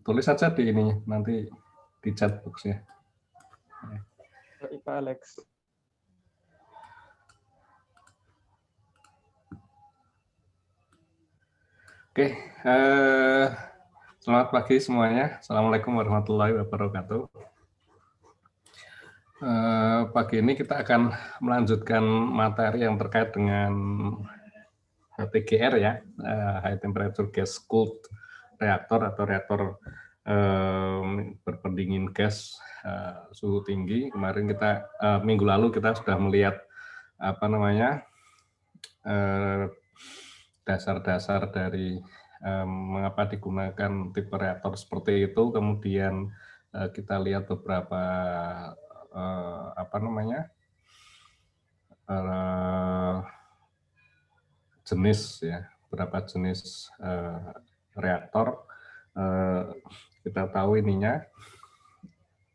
tulis saja di ini nanti di chat box ya. Pak Alex. Oke, selamat pagi semuanya. Assalamualaikum warahmatullahi wabarakatuh. Pagi ini kita akan melanjutkan materi yang terkait dengan HTGR ya, High Temperature Gas Cooled Reactor atau reaktor berpendingin gas suhu tinggi. Kemarin kita minggu lalu kita sudah melihat apa namanya dasar-dasar dari mengapa digunakan tipe reaktor seperti itu. Kemudian kita lihat beberapa apa namanya jenis ya, beberapa jenis reaktor. Kita tahu ininya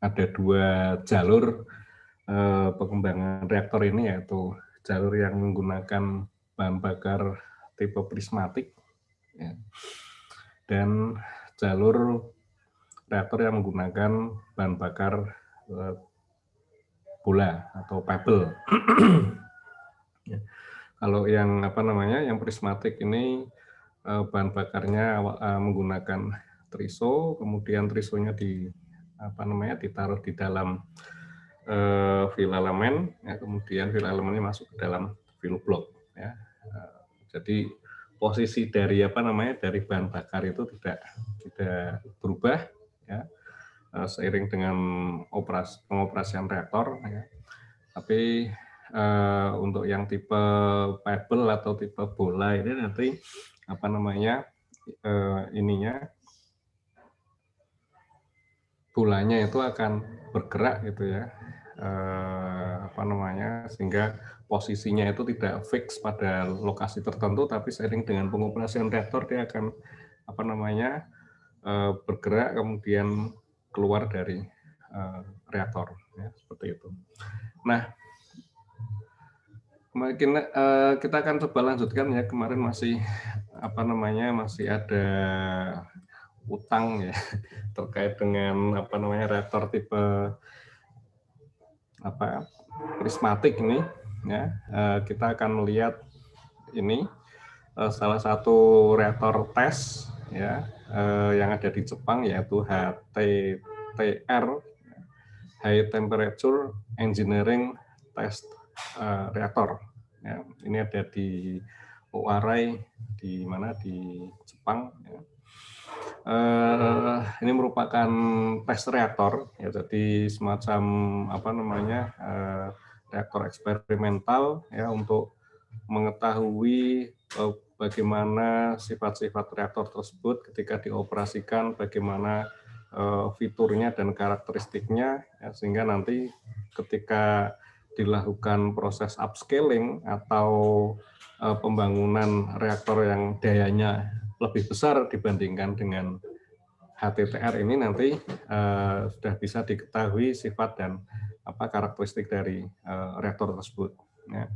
ada dua jalur pengembangan reaktor ini, yaitu jalur yang menggunakan bahan bakar tipe prismatik ya, dan jalur reaktor yang menggunakan bahan bakar bola atau pebble. Ya. Kalau yang apa namanya, yang prismatik ini bahan bakarnya menggunakan triso, kemudian trisonya ditaruh di dalam filament, ya, kemudian filamennya masuk ke dalam fill block. Ya. Jadi posisi dari dari bahan bakar itu tidak berubah, ya, seiring dengan pengoperasian reaktor. Ya. Tapi untuk yang tipe pebble atau tipe bola ini nanti bolanya itu akan bergerak gitu ya, sehingga posisinya itu tidak fix pada lokasi tertentu, tapi seiring dengan pengoperasian reaktor dia akan bergerak kemudian keluar dari reaktor ya, seperti itu. Nah, mungkin kita akan coba lanjutkan ya. Kemarin masih masih ada utang ya terkait dengan reaktor tipe prismatik ini ya. Kita akan melihat ini salah satu reaktor tes ya yang ada di Jepang, yaitu HTTR, High Temperature Engineering Test Reactor ya. Ini ada di Owarai di Jepang ya. Ini merupakan tes reaktor ya, jadi semacam reaktor eksperimental ya, untuk mengetahui bagaimana sifat-sifat reaktor tersebut ketika dioperasikan, bagaimana fiturnya dan karakteristiknya ya, sehingga nanti ketika dilakukan proses upscaling atau pembangunan reaktor yang dayanya lebih besar dibandingkan dengan HTTR ini, nanti sudah bisa diketahui sifat dan karakteristik dari reaktor tersebut. Ya.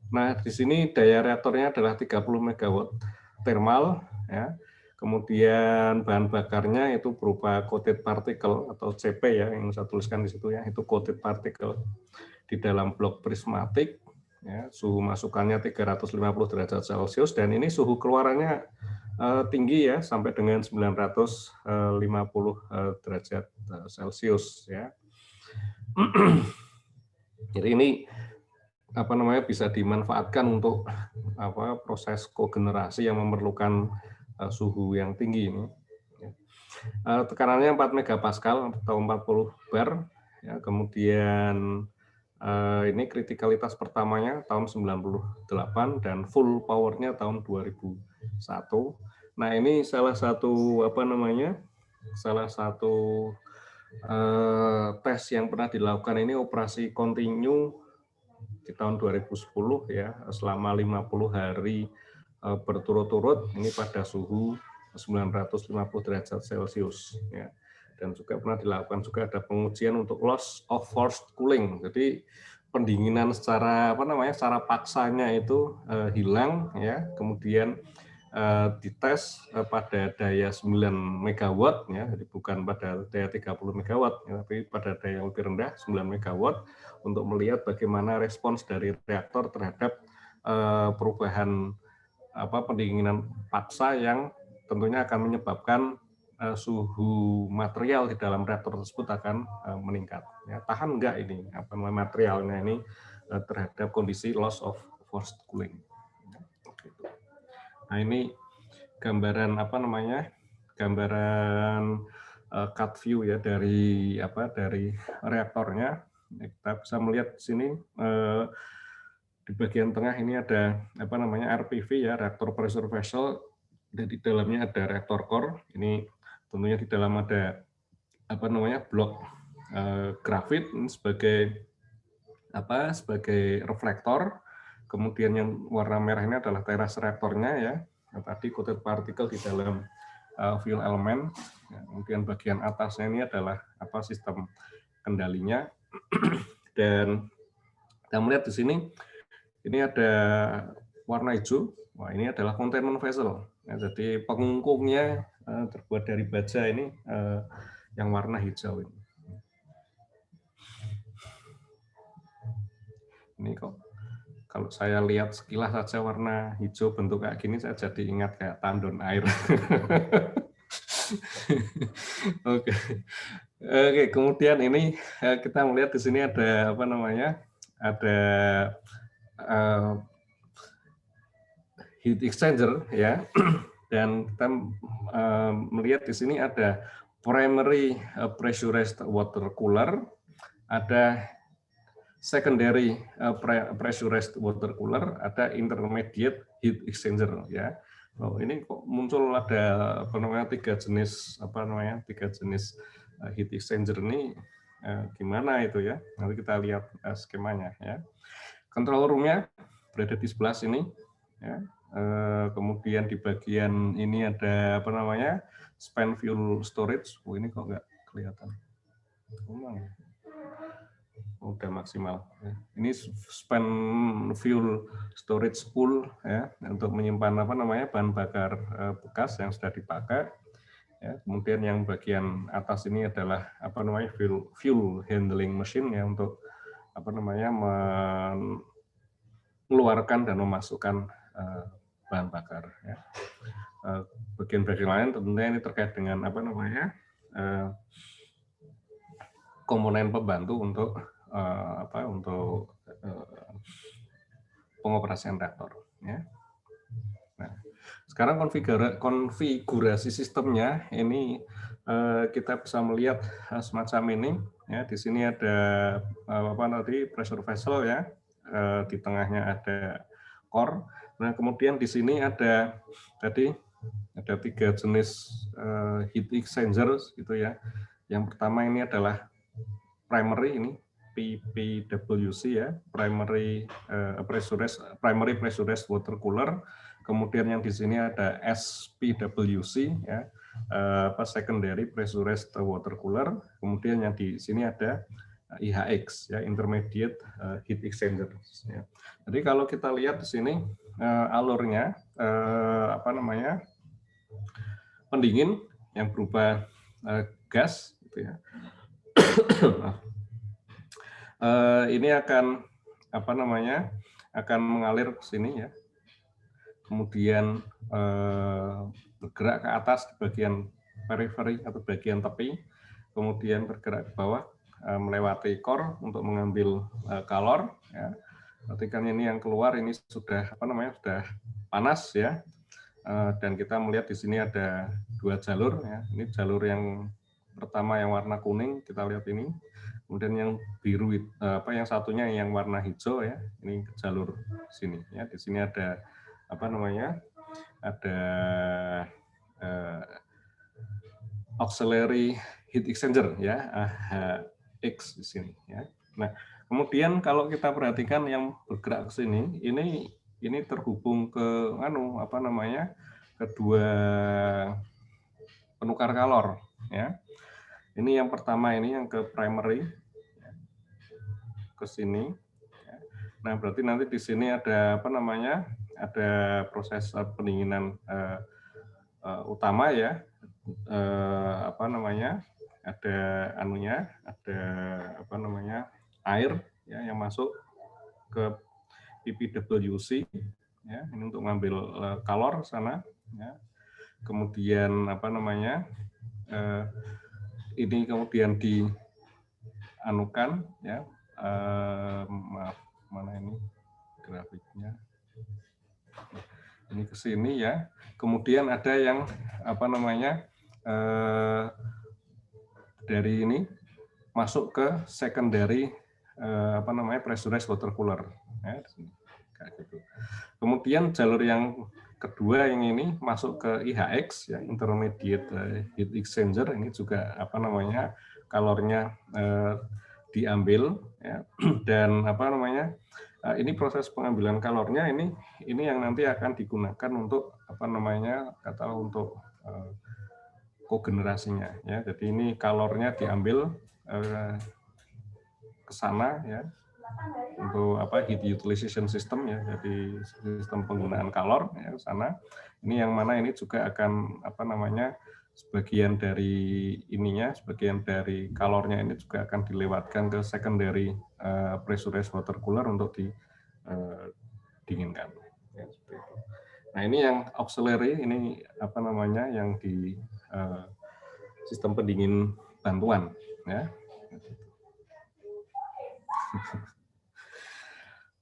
Nah, di sini daya reaktornya adalah 30 MW thermal, ya. Kemudian bahan bakarnya itu berupa coated particle atau CP ya, yang saya tuliskan di situ ya, itu coated particle di dalam blok prismatik. Ya, suhu masukannya 350 derajat Celcius, dan ini suhu keluarannya tinggi ya, sampai dengan 950 derajat Celcius ya. Jadi ini bisa dimanfaatkan untuk proses kogenerasi yang memerlukan suhu yang tinggi ini. Tekanannya 4 megapascal atau 40 bar ya, kemudian ini kritikalitas pertamanya tahun 98 dan full powernya tahun 2001. Nah, ini salah satu tes yang pernah dilakukan, ini operasi kontinu di tahun 2010 ya, selama 50 hari berturut-turut, ini pada suhu 950 derajat Celcius ya. Dan juga pernah dilakukan juga ada pengujian untuk loss of forced cooling. Jadi pendinginan secara secara paksanya itu hilang ya. Kemudian dites pada daya 9 megawatt ya, jadi bukan pada daya 30 megawatt ya, tapi pada daya yang lebih rendah 9 megawatt untuk melihat bagaimana respons dari reaktor terhadap perubahan pendinginan paksa yang tentunya akan menyebabkan suhu material di dalam reaktor tersebut akan meningkat. Ya, tahan enggak ini materialnya ini terhadap kondisi loss of forced cooling. Nah, ini gambaran gambaran cut view ya dari reaktornya. Kita bisa melihat di sini di bagian tengah ini ada RPV ya, reaktor pressure vessel. Dan di dalamnya ada reaktor core. Ini tentunya di dalam ada blok grafit sebagai reflektor. Kemudian yang warna merah ini adalah teras reaktornya ya. Tadi coated particle di dalam fuel element. Kemudian bagian atasnya ini adalah sistem kendalinya. Dan kita melihat di sini ini ada warna hijau. Wah, ini adalah containment vessel. Ya, jadi pengungkungnya terbuat dari baja ini yang warna hijau ini. Ini kok kalau saya lihat sekilas saja warna hijau bentuk kayak gini, saya jadi ingat kayak tandon air. Oke. Oke, kemudian ini kita melihat di sini ada ada heat exchanger ya. Dan kita melihat di sini ada primary pressurized water cooler, ada secondary pressurized water cooler, ada intermediate heat exchanger ya. Oh, ini kok muncul ada tiga jenis heat exchanger ini gimana itu ya? Nanti kita lihat skemanya ya. Control room-nya berada di sebelah sini ya. Kemudian di bagian ini ada spent fuel storage. Oh, ini kok nggak kelihatan. Udah maksimal. Ini spent fuel storage pool ya, untuk menyimpan bahan bakar bekas yang sudah dipakai. Ya, kemudian yang bagian atas ini adalah fuel handling machine ya, untuk mengeluarkan dan memasukkan bahan bakar. Ya. Bagian-bagian lain tentunya ini terkait dengan komponen pembantu untuk pengoperasian reaktor. Ya. Nah, sekarang konfigurasi sistemnya ini kita bisa melihat semacam ini. Ya, di sini ada pressure vessel ya, di tengahnya ada core. Nah, kemudian di sini ada tiga jenis heat exchangers gitu ya. Yang pertama ini adalah primary ini. PPWC ya, primary pressurized water cooler. Kemudian yang di sini ada SPWC ya, secondary pressurized water cooler. Kemudian yang di sini ada IHX ya, intermediate heat exchanger. Ya. Jadi kalau kita lihat di sini alurnya pendingin yang berupa gas gitu ya. Ini akan akan mengalir ke sini ya, kemudian bergerak ke atas di bagian periphery atau bagian tepi, kemudian bergerak ke bawah melewati core untuk mengambil kalor. Ya. Ketika ini yang keluar ini sudah sudah panas ya, dan kita melihat di sini ada dua jalur ya. Ini jalur yang pertama yang warna kuning, kita lihat ini. Kemudian yang biru yang satunya yang warna hijau ya, ini ke jalur sini ya. Di sini ada ada auxiliary heat exchanger ya, AHX di sini ya. Nah, kemudian kalau kita perhatikan yang bergerak ke sini, ini terhubung ke kedua penukar kalor ya. Ini yang pertama ini yang ke primary ke sini. Nah, berarti nanti di sini ada ada proses pendinginan utama ya, apa namanya, ada anunya, ada apa namanya, air ya yang masuk ke PPWC ya, ini untuk mengambil kalor sana ya. Kemudian apa namanya, ini kemudian dianukan ya, maaf mana ini grafiknya, ini ke sini ya. Kemudian ada yang apa namanya, dari ini masuk ke secondary apa namanya, pressurized water cooler ya, kayak gitu. Kemudian jalur yang kedua yang ini masuk ke IHX ya, intermediate heat exchanger, ini juga apa namanya, kalornya diambil ya, dan apa namanya, ini proses pengambilan kalornya ini yang nanti akan digunakan untuk apa namanya, kata untuk kogenerasinya ya. Jadi ini kalornya diambil ke sana ya, untuk apa, heat utilization system ya, jadi sistem penggunaan kalor ya ke sana. Ini yang mana ini juga akan apa namanya, sebagian dari ininya, sebagian dari kalornya ini juga akan dilewatkan ke secondary pressurized water cooler untuk didinginkan ya, seperti itu. Nah, ini yang auxiliary, ini apa namanya, yang di sistem pendingin bantuan ya.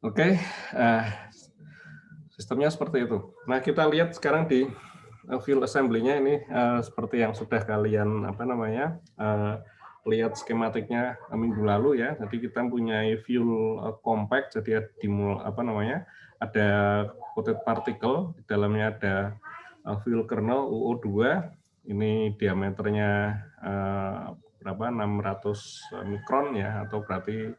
Oke, sistemnya seperti itu. Nah, kita lihat sekarang di fuel assembly-nya ini seperti yang sudah kalian apa namanya, lihat skematiknya minggu lalu ya. Jadi kita punya fuel compact, jadi apa namanya, ada coated particle, di dalamnya ada fuel kernel UO2, ini diameternya berapa, 600 mikron ya, atau berarti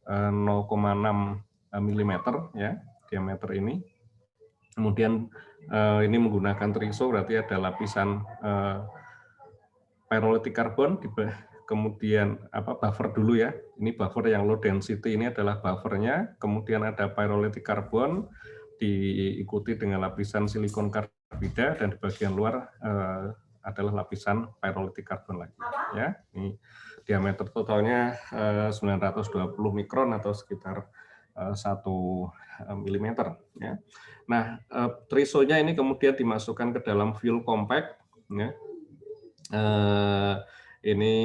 0,6 mm ya diameter ini. Kemudian ini menggunakan triso, berarti ada lapisan pyrolytic carbon, kemudian apa, buffer dulu ya. Ini buffer yang low density, ini adalah buffernya. Kemudian ada pyrolytic carbon, diikuti dengan lapisan silikon karbida, dan di bagian luar adalah lapisan pyrolytic carbon lagi. Ya, ini diameter totalnya 920 mikron atau sekitar 1 mm. Ya. Nah, trisonya ini kemudian dimasukkan ke dalam fuel compact. Ya. Ini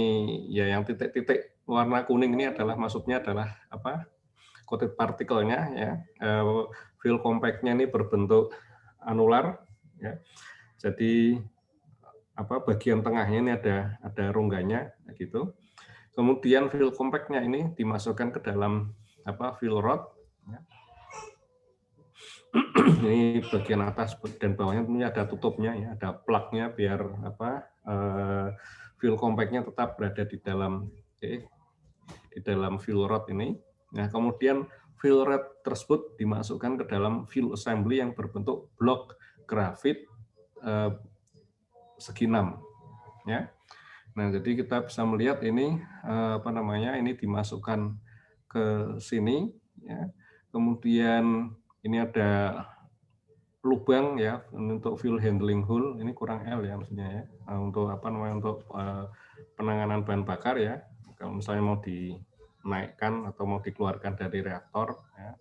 ya yang titik-titik warna kuning ini adalah masuknya adalah apa, coated particle-nya ya. Fuel compact-nya ini berbentuk anular. Ya. Jadi apa, bagian tengahnya ini ada rongganya gitu. Kemudian fuel compact-nya ini dimasukkan ke dalam apa, fuel rod. Ya. Ini bagian atas dan bawahnya tentunya ada tutupnya ya, ada plug-nya biar apa, fuel compact-nya tetap berada di dalam fuel rod ini. Nah, kemudian fuel rod tersebut dimasukkan ke dalam fuel assembly yang berbentuk blok grafit segi 6 ya. Nah, jadi kita bisa melihat ini apa namanya, ini dimasukkan ke sini ya. Kemudian ini ada lubang ya untuk fuel handling hole, ini kurang L ya maksudnya ya. Untuk apa namanya, untuk penanganan bahan bakar ya. Kalau misalnya mau dinaikkan atau mau dikeluarkan dari reaktor ya.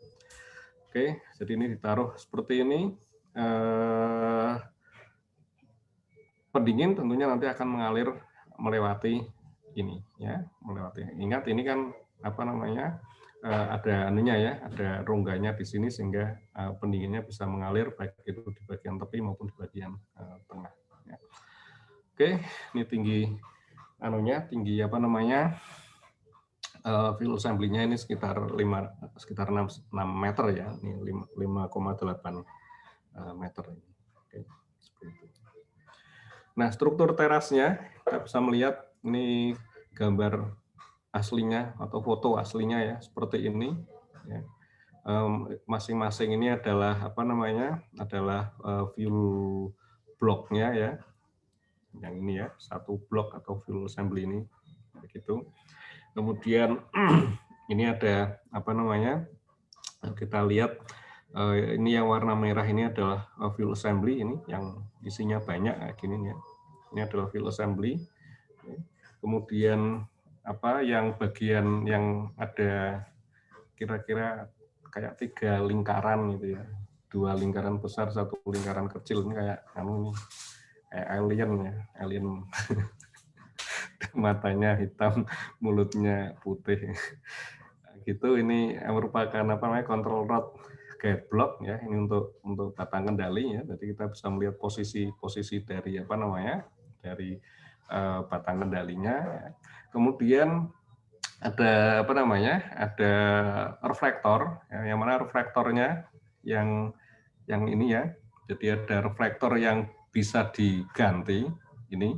Oke, jadi ini ditaruh seperti ini. Pendingin tentunya nanti akan mengalir melewati ini ya, melewati. Ingat ini kan apa namanya, ada anunya ya, ada rongganya di sini sehingga pendinginnya bisa mengalir baik itu di bagian tepi maupun di bagian tengah. Ya. Oke, ini tinggi anunya, tinggi apa namanya, fuel assembly-nya ini sekitar 6 meter ya, ini 5,8 meter ini. Oke, seperti itu. Nah, struktur terasnya kita bisa melihat ini gambar aslinya atau foto aslinya ya, seperti ini. Ya. Masing-masing ini adalah apa namanya, adalah fuel blocknya ya, yang ini ya, satu blok atau fuel assembly ini, begitu. Kemudian ini ada apa namanya, kita lihat Ini yang warna merah ini adalah fuel assembly, ini yang isinya banyak kayak gini ya. Ini adalah fuel assembly. Kemudian apa yang bagian yang ada kira-kira kayak 3 lingkaran gitu ya. 2 lingkaran besar, 1 lingkaran kecil, ini kayak ini kayak alien ya, alien. Matanya hitam, mulutnya putih. Gitu, ini merupakan apa namanya control rod guide block ya, ini untuk batang kendali ya. Jadi kita bisa melihat posisi dari apa namanya dari batang kendalinya ya. Kemudian ada apa namanya ada reflektor ya, yang mana reflektornya yang ini ya. Jadi ada reflektor yang bisa diganti ini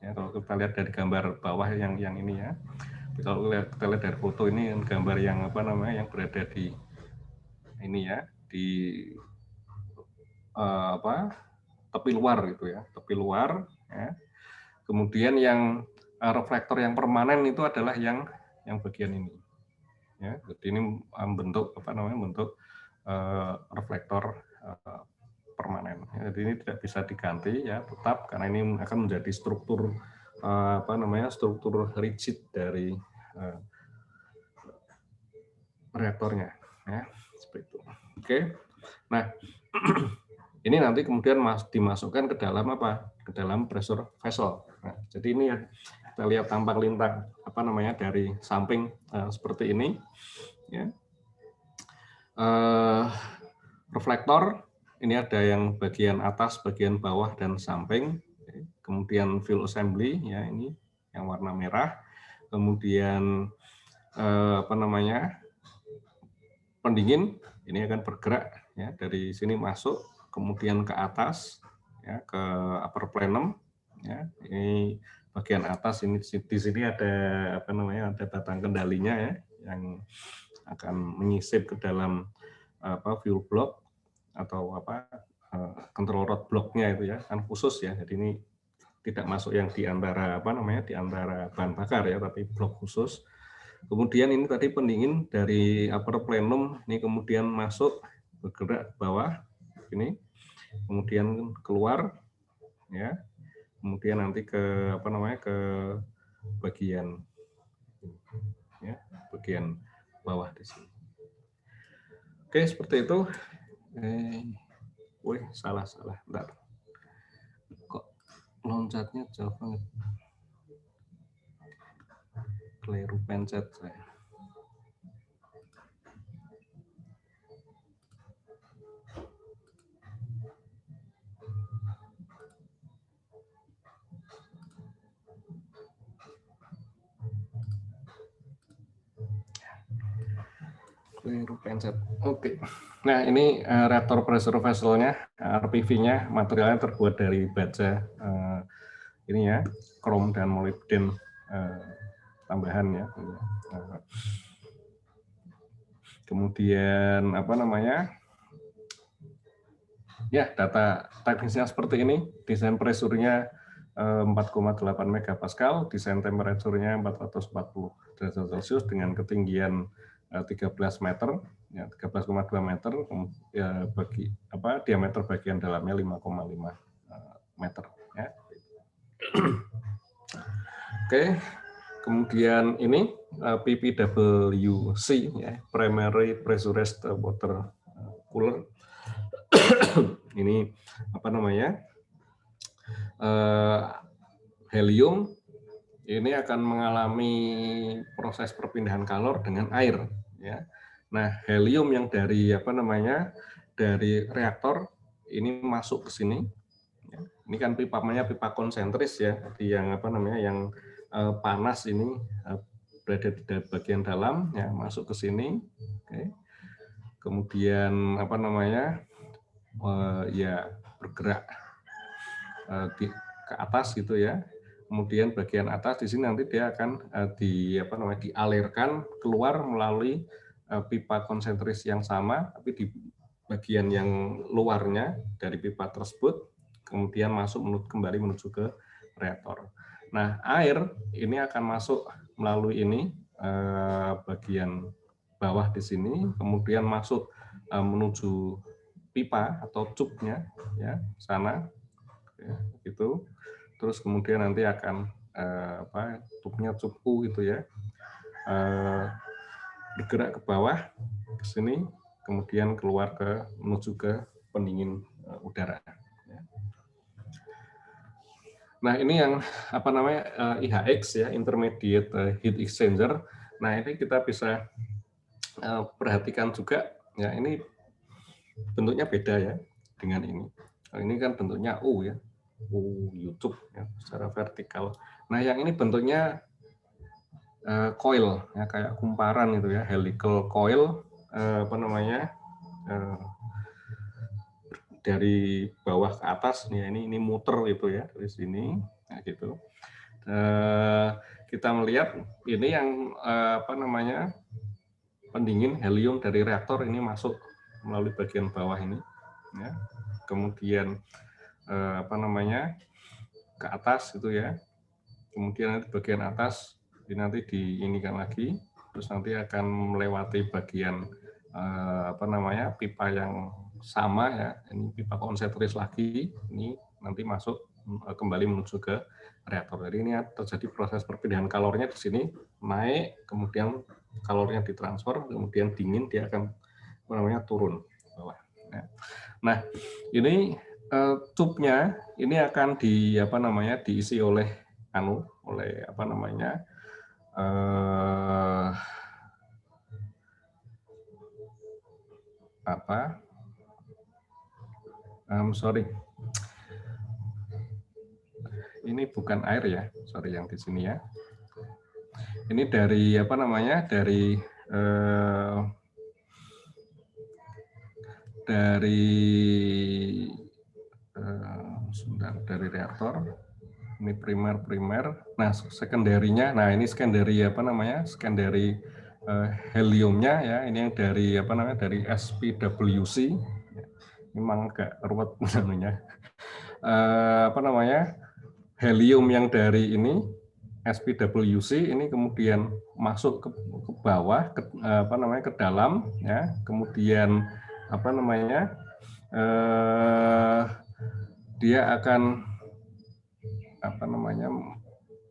ya, kalau kita lihat dari gambar bawah yang ini ya. Kalau kita lihat dari foto ini gambar yang apa namanya yang berada di ini ya, di apa tepi luar gitu ya, tepi luar ya. Kemudian yang reflektor yang permanen itu adalah yang bagian ini ya. Jadi ini bentuk apa namanya bentuk reflektor permanen. Jadi ini tidak bisa diganti ya, tetap karena ini akan menjadi struktur apa namanya struktur rigid dari reaktornya ya, seperti itu. Oke. Nah, ini nanti kemudian dimasukkan ke dalam apa? Ke dalam pressure vessel. Nah, jadi ini ya kita lihat tampang lintang apa namanya dari samping seperti ini ya. Reflektor ini ada yang bagian atas, bagian bawah dan samping. Kemudian fuel assembly ya, ini yang warna merah. Kemudian apa namanya? Pendingin ini akan bergerak ya dari sini masuk kemudian ke atas ya ke upper plenum ya. Ini bagian atas ini di sini ada apa namanya ada batang kendalinya ya yang akan menyisip ke dalam apa fuel block atau apa control rod blocknya itu ya kan khusus ya. Jadi ini tidak masuk yang di antara apa namanya di antara bahan bakar ya, tapi blok khusus. Kemudian ini tadi pendingin dari upper plenum ini kemudian masuk bergerak ke bawah ini, kemudian keluar ya, kemudian nanti ke apa namanya ke bagian ya, bagian bawah di sini. Oke, seperti itu. Wih, salah. Bentar. Kok loncatnya jauh banget. Keliru pencet saya. Keliru pencet. Oke. Nah, ini reaktor pressure vessel-nya, RPV-nya, materialnya terbuat dari baja ini ya, krom dan molybden tambahan ya. Kemudian apa namanya? Ya, data teknisnya seperti ini. Desain pressure-nya 4,8 megapascal, desain temperature-nya 440 derajat Celcius dengan ketinggian 13 meter, ya 13,2 meter, ya, bagi apa diameter bagian dalamnya 5,5 meter. Ya. Oke, kemudian ini PPWC, ya, Primary Pressurized Water Cooler. Ini apa namanya? Helium ini akan mengalami proses perpindahan kalor dengan air ya. Nah, helium yang dari apa namanya? Dari reaktor ini masuk ke sini. Ya. Ini kan pipanya pipa konsentris ya. Jadi yang apa namanya? Yang panas ini berada di bagian dalam ya, masuk ke sini. Oke. Kemudian apa namanya? Ya bergerak ke atas gitu ya. Kemudian bagian atas di sini nanti dia akan dialirkan keluar melalui pipa konsentris yang sama, tapi di bagian yang luarnya dari pipa tersebut kemudian masuk kembali menuju ke reaktor. Nah, air ini akan masuk melalui ini bagian bawah di sini, kemudian masuk menuju pipa atau tube-nya ya sana ya, gitu. Terus kemudian nanti akan tube-nya tube U gitu ya. Bergerak ke bawah ke sini, kemudian keluar menuju ke pendingin udara. Nah, ini yang IHX ya, Intermediate Heat Exchanger. Nah, ini kita bisa perhatikan juga ya, ini bentuknya beda ya dengan ini. Ini kan bentuknya U ya, U YouTube ya, secara vertikal. Nah, yang ini bentuknya coil ya, kayak kumparan gitu ya, helical coil dari bawah ke atas ya, ini muter gitu ya dari sini nah, gitu. Kita melihat ini yang pendingin helium dari reaktor ini masuk melalui bagian bawah ini ya. Kemudian ke atas gitu ya. Kemudian nanti bagian atas ini nanti diinikan lagi, terus nanti akan melewati bagian pipa yang sama ya, ini pipa konsentris lagi, ini nanti masuk kembali menuju ke reaktor. Jadi ini terjadi proses perpindahan kalornya di sini naik, kemudian kalornya ditransfer, kemudian dingin dia akan turun ke bawah. Nah, ini tube-nya ini akan diisi oleh ini bukan air ya, sorry yang di sini ya. Ini dari dari reaktor. Ini primer. Nah, sekunderinya. Nah, ini secondary secondary heliumnya ya. Ini yang dari dari SPWC. Ini memang agak ruwet namanya. Helium yang dari ini SPWC ini kemudian masuk ke bawah ke dalam ya, kemudian dia akan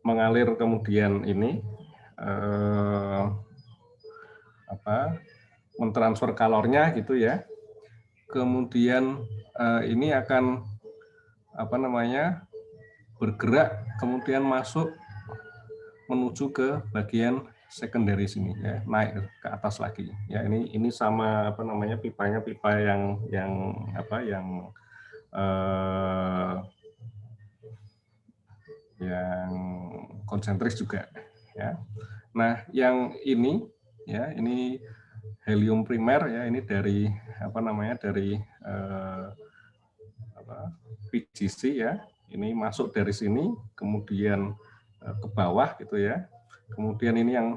mengalir kemudian ini mentransfer kalornya gitu ya, kemudian ini akan bergerak kemudian masuk menuju ke bagian secondary sini ya, naik ke atas lagi ya. Ini sama pipanya pipa yang konsentris juga ya. Nah, yang ini ya, ini helium primer ya, ini dari dari PGC ya. Ini masuk dari sini kemudian ke bawah gitu ya. Kemudian ini yang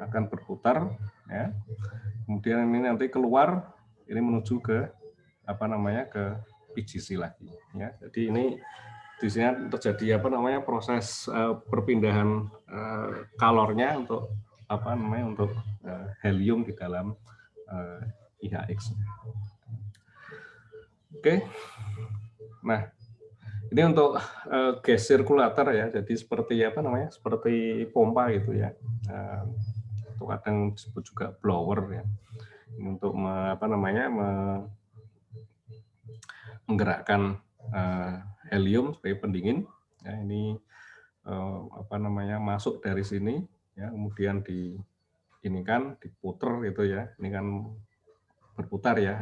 akan berputar ya. Kemudian ini nanti keluar ini menuju ke ke PGC lagi ya. Jadi ini di sini terjadi proses perpindahan kalornya untuk untuk helium di dalam IHX. Oke. Nah, ini untuk gas sirkulator ya. Jadi seperti seperti pompa gitu ya. Itu kadang disebut juga blower ya. Ini untuk menggerakkan helium sebagai pendingin ya. Ini masuk dari sini ya, kemudian diputer gitu ya. Ini kan berputar ya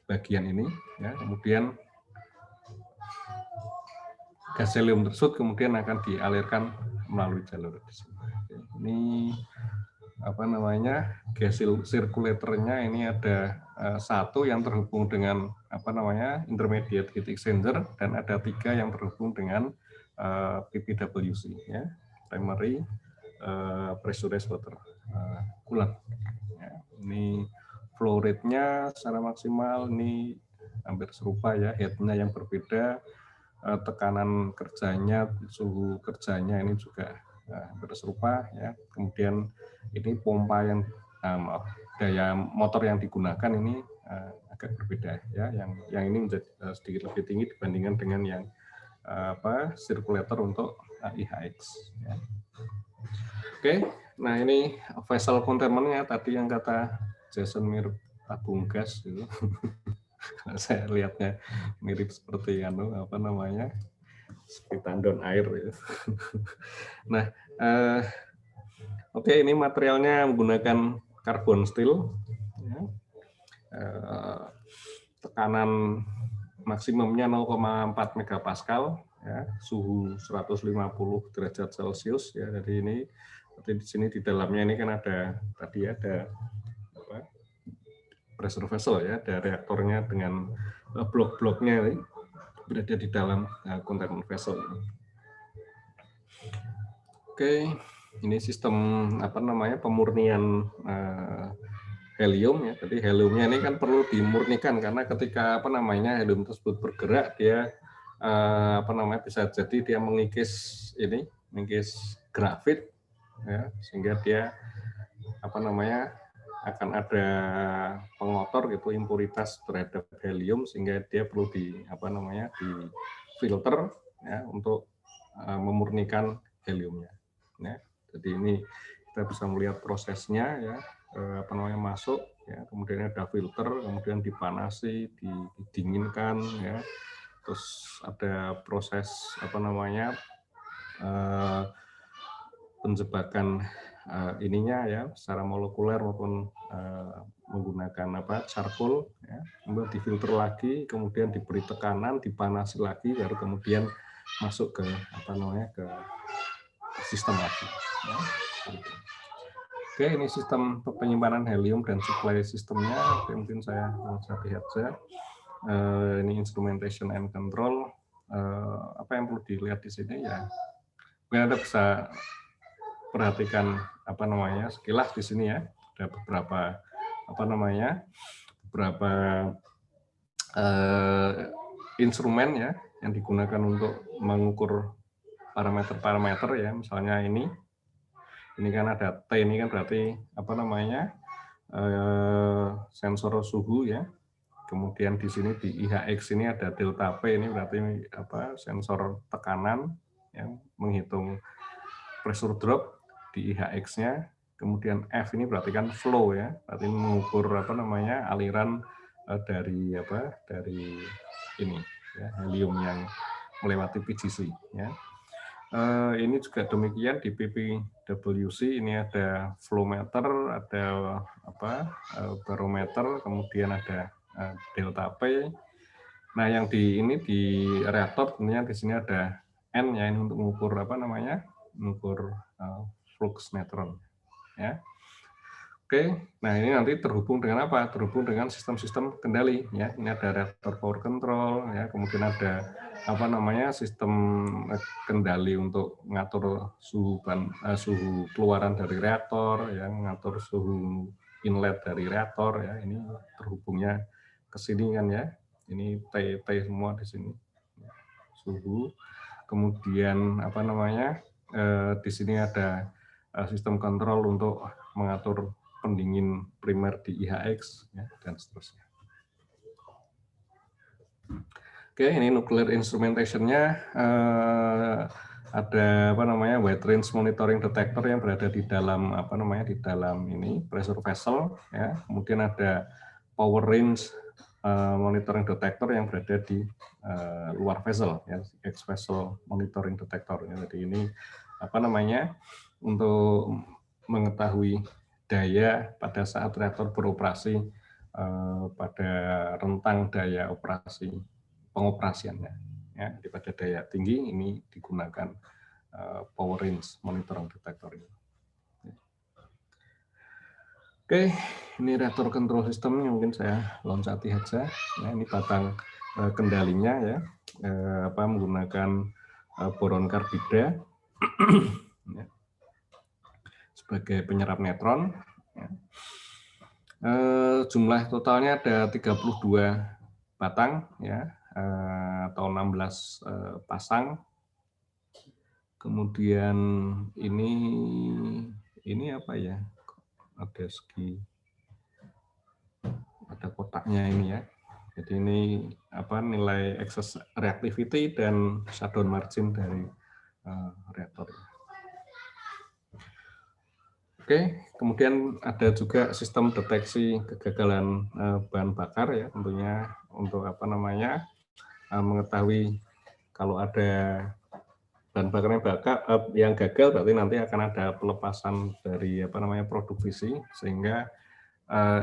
bagian ini ya, kemudian gas helium tersebut kemudian akan dialirkan melalui jalur di sini. Ini gas sirkulatornya ini ada satu yang terhubung dengan intermediate heat exchanger, dan ada 3 yang terhubung dengan PPWC ya, primary pressurized water coolant ya. Ini flow rate-nya secara maksimal ini hampir serupa ya, head-nya yang berbeda, tekanan kerjanya, suhu kerjanya ini juga hampir serupa ya. Kemudian ini pompa yang daya motor yang digunakan ini agak berbeda ya. Yang ini menjadi sedikit lebih tinggi dibandingkan dengan yang circulator untuk IHX ya. Oke, nah ini vessel containment-nya tadi yang kata Jason mirip tabung gas gitu. Saya lihatnya mirip seperti seperti tandon air gitu. Nah, oke, ini materialnya menggunakan carbon steel ya. Tekanan maksimumnya 0,4 megapascal ya, suhu 150 derajat Celcius ya. Jadi ini di sini di dalamnya ini kan ada pressure vessel ya, ada reaktornya dengan blok-bloknya berada di dalam containment vessel. Oke, ini sistem pemurnian helium ya. Jadi heliumnya ini kan perlu dimurnikan karena ketika helium tersebut bergerak dia bisa jadi dia mengikis grafit ya, sehingga dia akan ada pengotor gitu, impuritas terhadap helium, sehingga dia perlu di filter ya untuk memurnikan heliumnya ya. Jadi ini kita bisa melihat prosesnya ya, masuk ya, kemudian ada filter, kemudian dipanasi, didinginkan ya, terus ada proses penjebakan ininya ya secara molekuler maupun menggunakan charcoal ya, kemudian difilter lagi, kemudian diberi tekanan, dipanasi lagi, baru kemudian masuk ke ke sistem lagi ya. Oke, ini sistem penyimpanan helium dan supply sistemnya. Oke, mungkin saya lihat saja. Ini instrumentation and control. Apa yang perlu dilihat di sini ya? Mungkin Anda bisa perhatikan sekilas di sini ya. Ada beberapa instrumen ya yang digunakan untuk mengukur parameter-parameter ya. Misalnya ini kan ada T, ini kan berarti sensor suhu ya. Kemudian di sini di IHX ini ada delta P, ini berarti sensor tekanan yang menghitung pressure drop di IHX-nya. Kemudian F ini berarti kan flow ya, berarti mengukur aliran dari ini ya, helium yang melewati PGC ya. Ini juga demikian di PPWC, ini ada flow meter, ada barometer, kemudian ada delta P. Nah, yang di reaktor tentunya di sini ada N ya, ini untuk mengukur mengukur flux neutron ya. Oke, nah ini nanti terhubung dengan apa? Terhubung dengan sistem-sistem kendali ya. Ini ada reaktor power control ya, kemudian ada sistem kendali untuk mengatur suhu keluaran dari reaktor ya, mengatur suhu inlet dari reaktor ya. Ini terhubungnya ke sini kan ya. Ini T semua di sini. Suhu. Kemudian di sini ada sistem kontrol untuk mengatur pendingin primer di IHX ya, dan seterusnya. Oke, ini nuclear instrumentation-nya ada wide range monitoring detector yang berada di dalam di dalam ini pressure vessel ya. Kemudian ada power range monitoring detector yang berada di luar vessel ya, X vessel monitoring detector ya. Jadi ini untuk mengetahui daya pada saat reaktor beroperasi pada rentang daya operasi pengoperasiannya ya. Pada daya tinggi ini digunakan power range monitoring detector ini. Oke, ini reaktor control system yang mungkin saya loncati saja. Nah, ini batang kendalinya ya, menggunakan boron karbida ya, sebagai penyerap neutron. Ya. Jumlah totalnya ada 32 batang ya, atau 16 pasang. Kemudian ini apa ya? Ada ada kotaknya ini ya. Jadi ini apa nilai excess reactivity dan shutdown margin dari reaktor. Oke, kemudian ada juga sistem deteksi kegagalan bahan bakar ya, tentunya untuk apa namanya mengetahui kalau ada bahan bakar yang gagal, berarti nanti akan ada pelepasan dari apa namanya produk fisi, sehingga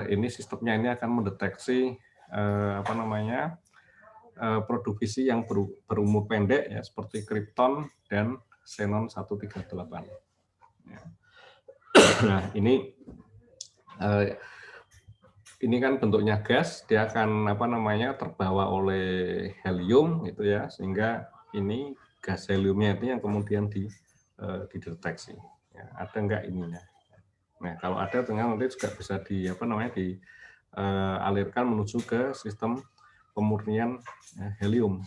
ini sistemnya ini akan mendeteksi apa namanya produk fisi yang berumur pendek ya, seperti krypton dan xenon 138. Ya. Nah, ini kan bentuknya gas, dia akan apa namanya terbawa oleh helium gitu ya, sehingga ini gas heliumnya itu yang kemudian dideteksi. Ya, ada enggak ininya? Nah, kalau ada ternyata nanti juga bisa dialirkan menuju ke sistem pemurnian helium.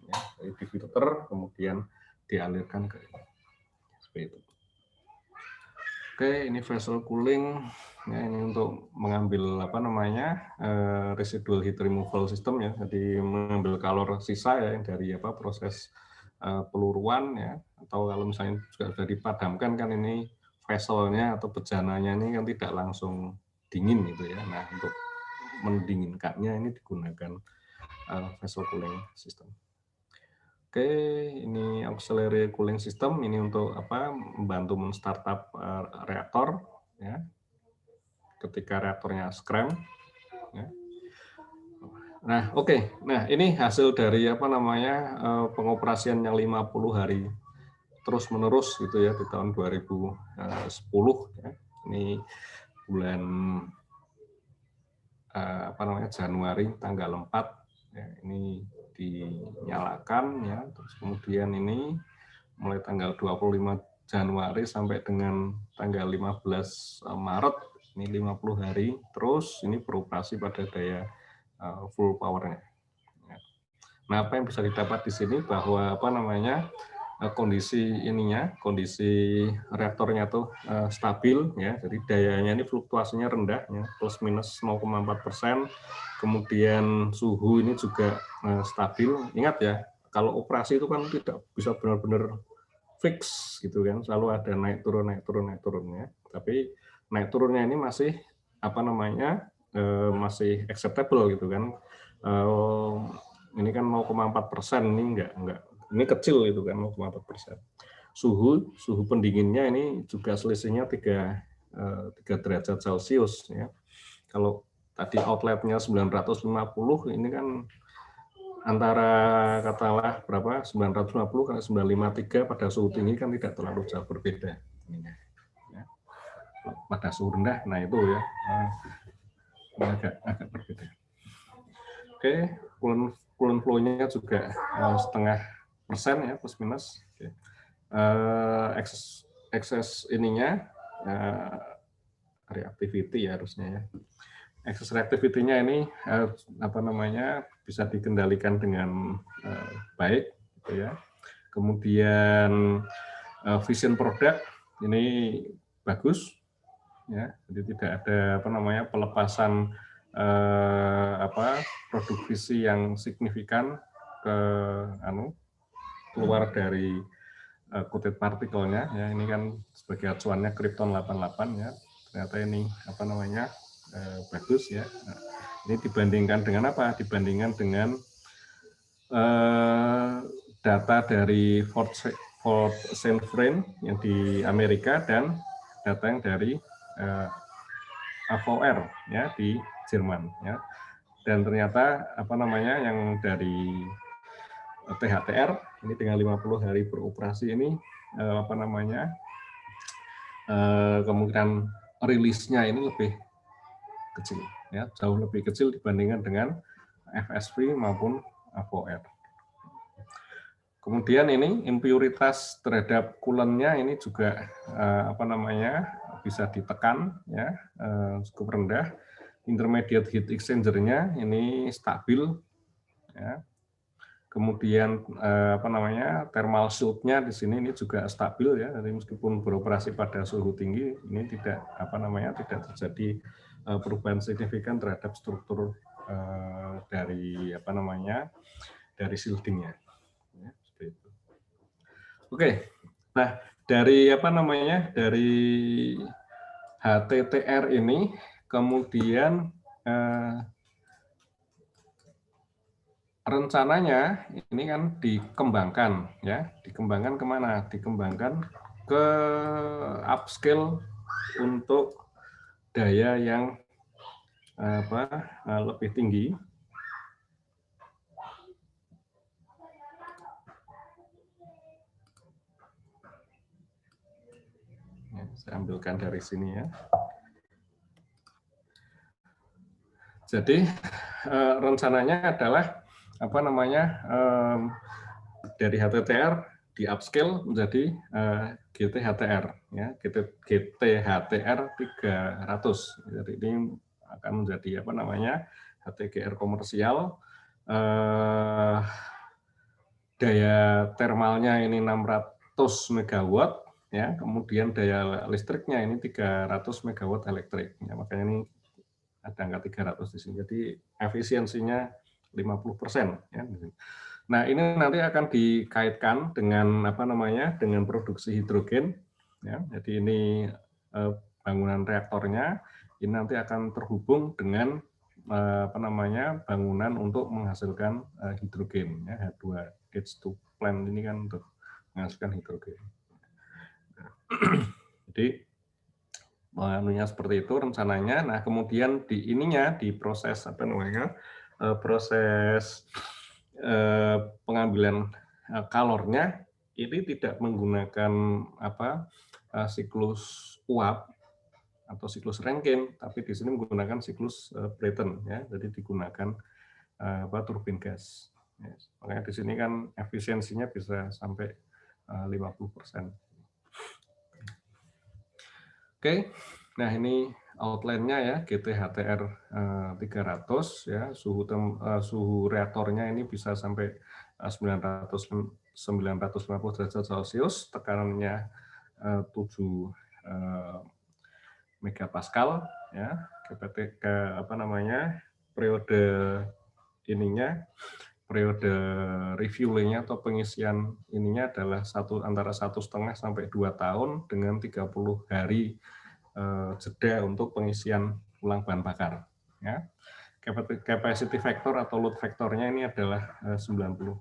Ya, dari filter kemudian dialirkan ke seperti itu. Oke, ini vessel cooling. Ya, ini untuk mengambil apa namanya residual heat removal system ya, jadi mengambil kalor sisa ya dari apa proses peluruan ya, atau kalau misalnya juga sudah dipadamkan kan ini vesselnya atau bejananya ini kan tidak langsung dingin gitu ya. Nah, untuk mendinginkannya ini digunakan vessel cooling system. Oke, ini auxiliary cooling system ini untuk apa membantu men-startup reaktor ya. Ketika reaktornya scram ya. Nah, oke. Nah, ini hasil dari apa namanya pengoperasian yang 50 hari terus-menerus gitu ya di tahun 2010 ya. Ini bulan apa namanya Januari tanggal 4 ya, ini dinyalakan ya, terus kemudian ini mulai tanggal 25 Januari sampai dengan tanggal 15 Maret ini 50 hari terus ini beroperasi pada daya full powernya. Nah, apa yang bisa didapat di sini bahwa apa namanya kondisi reaktornya tuh stabil ya, jadi dayanya ini fluktuasinya rendah ya, plus minus 0,4%. Kemudian suhu ini juga stabil. Ingat ya, kalau operasi itu kan tidak bisa benar-benar fix gitu kan, selalu ada naik turun ya. Tapi naik turunnya ini masih apa namanya masih acceptable gitu kan. Ini kan 0,4%, ini enggak ini kecil itu kan 0,4%. Suhu pendinginnya ini juga selisihnya 3 derajat Celcius ya. Kalau tadi outletnya 950, ini kan antara katakanlah berapa 950 kali 953 pada suhu tinggi kan tidak terlalu jauh berbeda. Ya. Pada suhu rendah, nah itu ya agak berbeda. Oke, coolant flow-nya juga 0,5% ya plus minus. Oke. Excess ininya reactivity ya harusnya ya. Excess reactivity-nya ini apa namanya bisa dikendalikan dengan baik gitu ya. Kemudian fission product ini bagus ya. Jadi tidak ada apa namanya pelepasan produk fisi yang signifikan ke keluar dari coated partikelnya ya. Ini kan sebagai acuannya krypton 88 ya. Ternyata ini apa namanya bagus ya. Nah, ini dibandingkan dengan apa? Dibandingkan dengan data dari Fort St. Friend yang di Amerika dan data yang dari AVR ya di Jerman ya. Dan ternyata apa namanya yang dari THTR ini dengan 50 hari beroperasi ini apa namanya kemungkinan rilisnya ini lebih kecil ya, jauh lebih kecil dibandingkan dengan FSV maupun AVR. Kemudian ini impuritas terhadap coolant-nya ini juga apa namanya bisa ditekan ya, cukup rendah. Intermediate heat exchanger-nya ini stabil ya. Kemudian apa namanya, thermal shield-nya di sini ini juga stabil ya. Jadi meskipun beroperasi pada suhu tinggi, ini tidak apa namanya, tidak terjadi perubahan signifikan terhadap struktur dari apa namanya, dari shielding-nya. Ya, seperti itu. Oke. Nah, dari apa namanya, dari HTTR ini kemudian rencananya ini kan dikembangkan ya, dikembangkan kemana? Dikembangkan ke upscale untuk daya yang lebih tinggi. Ya, saya ambilkan dari sini ya. Jadi rencananya adalah apa namanya, dari HTTR di upscale menjadi GTHTR ya, GTHTR 300. Jadi ini akan menjadi apa namanya, HTGR komersial, daya termalnya ini 600 megawatt ya, kemudian daya listriknya ini 300 megawatt elektrik ya, makanya ini ada angka 300 di sini. Jadi efisiensinya 50% ya. Nah, ini nanti akan dikaitkan dengan apa namanya, dengan produksi hidrogen ya. Jadi ini bangunan reaktornya ini nanti akan terhubung dengan apa namanya, bangunan untuk menghasilkan hidrogen ya, H2 H2 plant ini kan untuk menghasilkan hidrogen. Jadi menunya seperti itu rencananya. Nah, kemudian di ininya, di proses apa namanya, proses pengambilan kalornya ini tidak menggunakan apa, siklus uap atau siklus Rankine, tapi di sini menggunakan siklus Brayton ya. Jadi digunakan apa, turbin gas. Ya, makanya di sini kan efisiensinya bisa sampai 50%. Oke, nah ini outline-nya ya, GTHTR 300 ya, suhu reaktornya ini bisa sampai 950 derajat Celcius, tekanannya 7 megapascal ya, apa namanya, periode ininya, periode refueling-nya atau pengisian ininya adalah antara 1,5 sampai 2 tahun dengan 30 hari jeda untuk pengisian ulang bahan bakar. Ya. Capacity factor atau load factor-nya ini adalah 90%.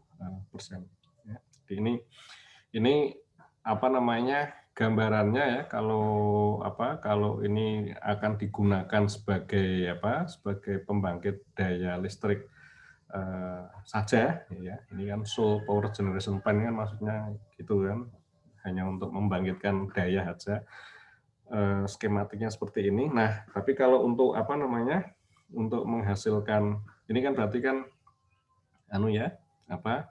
Ya. Jadi ini apa namanya, gambarannya ya, kalau ini akan digunakan sebagai apa, sebagai pembangkit daya listrik saja ya, ini kan sole power generation plant kan maksudnya gitu kan, hanya untuk membangkitkan daya saja, skematiknya seperti ini. Nah, tapi kalau untuk apa namanya, untuk menghasilkan ini kan berarti kan anu ya, apa,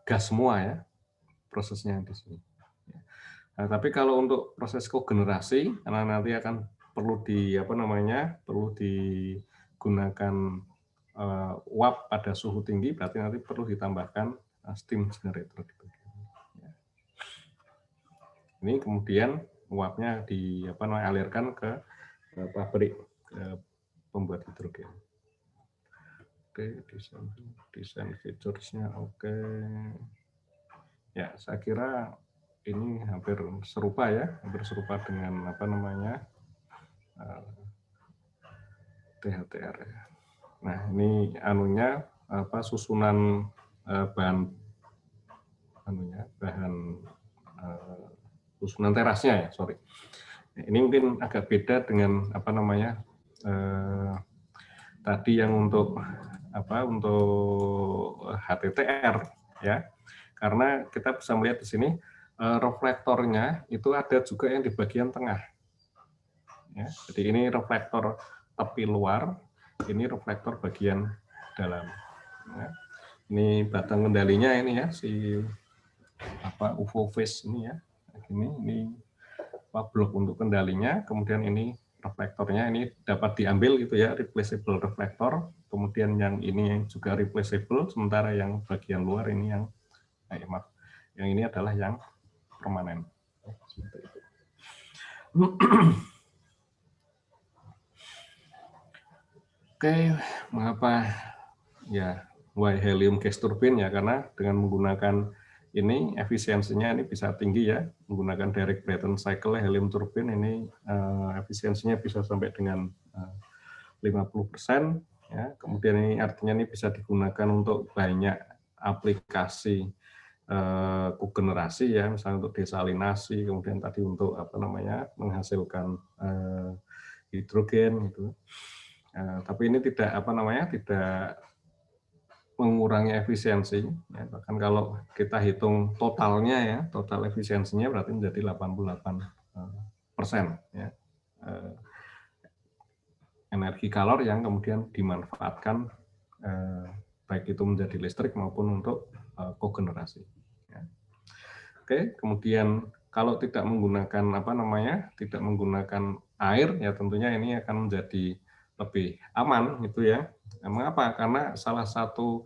gas semua ya prosesnya di sini. Nah, tapi kalau untuk proses kogenerasi, karena nanti akan perlu apa namanya, perlu digunakan uap pada suhu tinggi, berarti nanti perlu ditambahkan steam generator. Ini kemudian uapnya alirkan ke pabrik pembuat hidrogen. Oke, desain features-nya oke. Ya, saya kira ini hampir serupa ya, hampir serupa dengan apa namanya, THTR. Nah, ini anunya apa, susunan bahan susunan terasnya ya, sorry. Ini mungkin agak beda dengan apa namanya, tadi yang untuk apa, untuk HTTR ya, karena kita bisa melihat di sini reflektornya itu ada juga yang di bagian tengah. Ya, jadi ini reflektor tepi luar, ini reflektor bagian dalam. Ya. Ini batang kendalinya ini ya, si apa, UFO face ini ya, ini apa, blok untuk kendalinya, kemudian ini reflektornya ini dapat diambil gitu ya, replaceable reflektor. Kemudian yang ini yang juga replaceable, sementara yang bagian luar ini yang maaf, yang ini adalah yang permanen. Seperti itu. Oke, mengapa ya why helium gas turbine ya, karena dengan menggunakan ini efisiensinya ini bisa tinggi ya, menggunakan direct Brayton cycle helium turbine ini efisiensinya bisa sampai dengan 50% ya. Kemudian ini artinya ini bisa digunakan untuk banyak aplikasi kogenerasi ya, misalnya untuk desalinasi, kemudian tadi untuk apa namanya menghasilkan hidrogen gitu. Tapi ini tidak apa namanya tidak mengurangi efisiensi ya, bahkan kalau kita hitung totalnya ya, total efisiensinya berarti menjadi 88% ya, energi kalor yang kemudian dimanfaatkan baik itu menjadi listrik maupun untuk kogenerasi ya. Oke, kemudian kalau tidak menggunakan apa namanya tidak menggunakan air ya, tentunya ini akan menjadi lebih aman gitu ya. Mengapa? Karena salah satu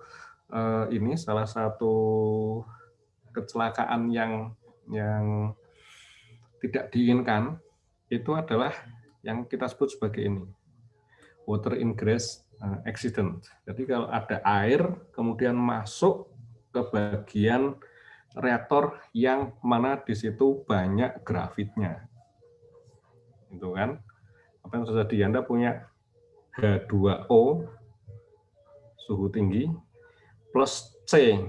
kecelakaan yang tidak diinginkan itu adalah yang kita sebut sebagai ini, water ingress accident. Jadi kalau ada air kemudian masuk ke bagian reaktor yang mana di situ banyak grafitnya, itu kan apa yang terjadi? Anda punya H2O suhu tinggi plus C,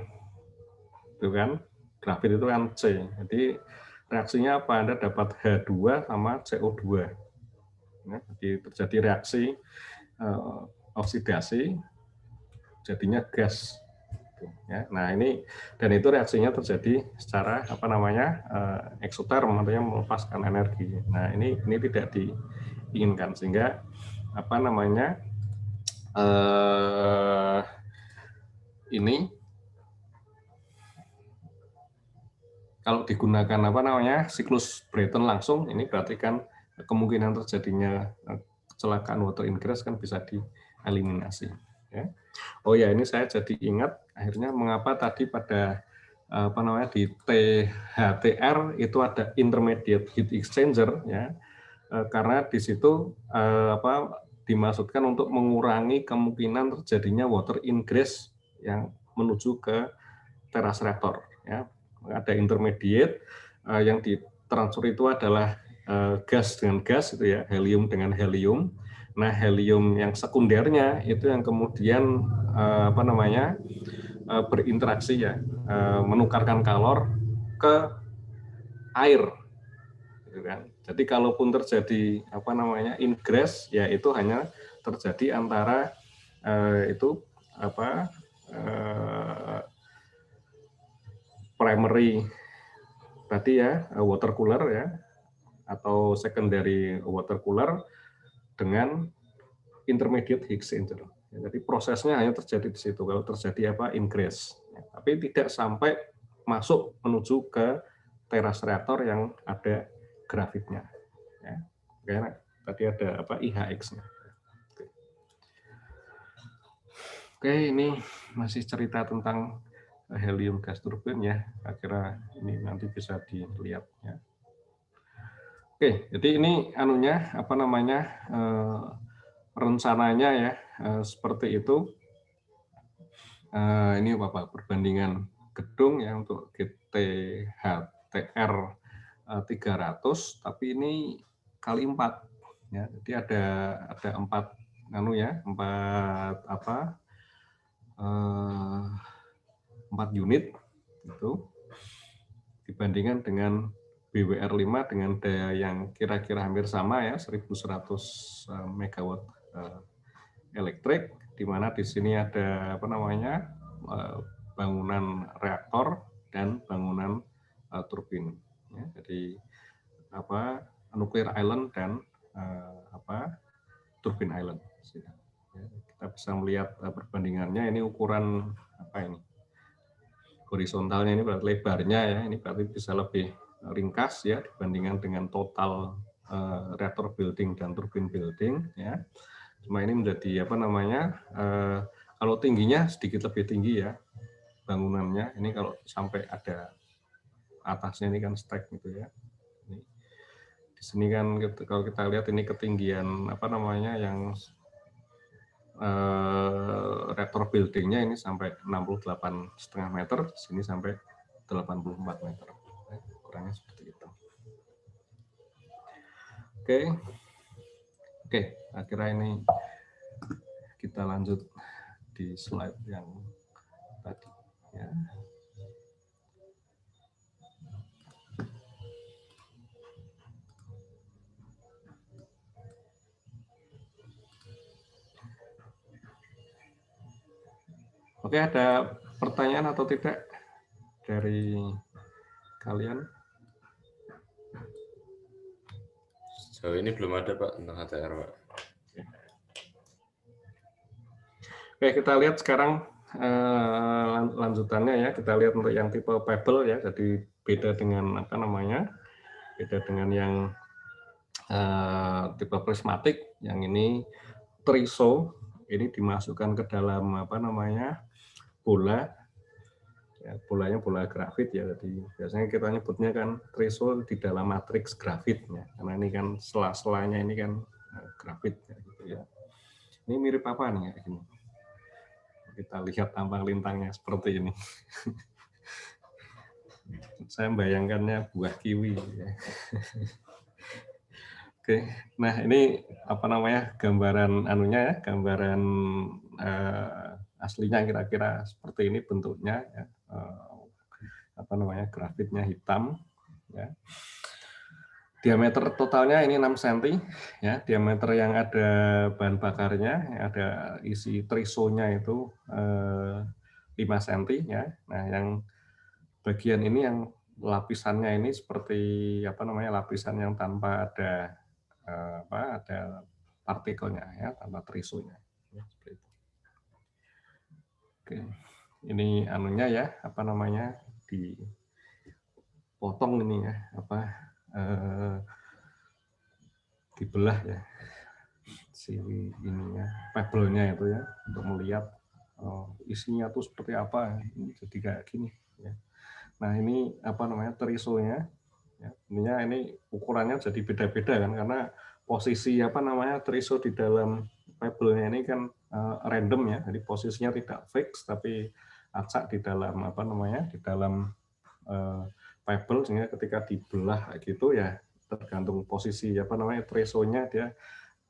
itu kan grafit itu kan C. Jadi reaksinya apa? Anda dapat H2 sama CO2. Ya, jadi terjadi reaksi oksidasi, jadinya gas. Ya, nah ini dan itu reaksinya terjadi secara apa namanya eksoterm, artinya melepaskan energi. Nah ini tidak diinginkan, sehingga apa namanya ini kalau digunakan apa namanya siklus Brayton langsung, ini berarti kan kemungkinan terjadinya kecelakaan water ingress kan bisa dieliminasi. Ya. Oh ya, ini saya jadi ingat akhirnya mengapa tadi pada apa namanya di THTR itu ada intermediate heat exchanger ya, karena di situ apa dimaksudkan untuk mengurangi kemungkinan terjadinya water ingress yang menuju ke teras reaktor ya. Ada intermediate yang ditransfer itu adalah gas dengan gas itu ya, helium dengan helium. Nah, helium yang sekundernya itu yang kemudian apa namanya berinteraksi ya, menukarkan kalor ke air, gitu kan. Jadi kalaupun terjadi apa namanya ingress, ya itu hanya terjadi antara itu apa primary tadi ya water cooler ya, atau secondary water cooler dengan intermediate heat exchanger. Ya, jadi prosesnya hanya terjadi di situ kalau terjadi apa ingress, ya, tapi tidak sampai masuk menuju ke teras reaktor yang ada grafitnya. Ya. Karena tadi ada apa IHX-nya. Oke, ini masih cerita tentang helium gas turbine ya. Kira-kira ini nanti bisa dilihat ya. Oke, jadi ini anunya apa namanya rencananya ya seperti itu. Ini Bapak perbandingan gedung ya untuk GTHTR 300, tapi ini kali 4 ya. Jadi ada 4 4 unit itu dibandingkan dengan BWR 5 dengan daya yang kira-kira hampir sama ya, 1.100 megawatt elektrik, di mana di sini ada apa namanya bangunan reaktor dan bangunan turbin. Ya, jadi apa nuclear island dan turbine island. Ya, kita bisa melihat perbandingannya. Ini ukuran apa ini? Horizontalnya ini berarti lebarnya ya, ini berarti bisa lebih ringkas ya dibandingkan dengan total reaktor building dan turbin building, ya. Cuma ini menjadi apa namanya, kalau tingginya sedikit lebih tinggi ya bangunannya. Ini kalau sampai ada atasnya ini kan stack gitu ya. Ini. Di sini kan kalau kita lihat ini ketinggian apa namanya yang reaktor buildingnya ini sampai 68,5 meter, di sini sampai 84 meter. Kurangnya seperti itu. Oke, akhirnya ini kita lanjut di slide yang tadi. Ya. Oke, ada pertanyaan atau tidak dari kalian? Sejauh ini belum ada Pak tentang HTR Pak. Oke, kita lihat sekarang lanjutannya ya. Kita lihat untuk yang tipe pebble ya. Jadi beda dengan apa namanya? Beda dengan yang tipe prismatik. Yang ini triso. Ini dimasukkan ke dalam apa namanya? Bola. Ya, bolanya bola grafit ya. Jadi biasanya kita nyebutnya kan triso di dalam matriks grafit ya. Karena ini kan sela-selanya ini kan grafit ya, gitu ya. Ini mirip apa nih ya? Ini. Kita lihat tampang lintangnya seperti ini. Saya membayangkannya buah kiwi. Ya. Oke, nah ini apa namanya gambaran anunya ya, gambaran aslinya kira-kira seperti ini bentuknya. Ya. Apa namanya grafitnya hitam. Ya. Diameter totalnya ini 6 cm. Ya, diameter yang ada bahan bakarnya, yang ada isi trisonya itu 5 cm. Ya. Nah, yang bagian ini yang lapisannya ini seperti apa namanya lapisan yang tanpa ada ada partikelnya ya, tanpa trisonya. Ya, seperti itu. Oke, ini anunya ya, apa namanya dipotong ini ya, apa dibelah ya si ininya, pebble-nya itu ya, untuk melihat isinya tuh seperti apa. Jadi kayak gini. Ya. Nah ini apa namanya trisonya. Ya, ini ukurannya jadi beda-beda kan karena posisi apa namanya triso di dalam pebble-nya ini kan random ya, jadi posisinya tidak fix tapi acak di dalam apa namanya di dalam pebble sehingga ketika dibelah gitu ya tergantung posisi apa namanya trisonya dia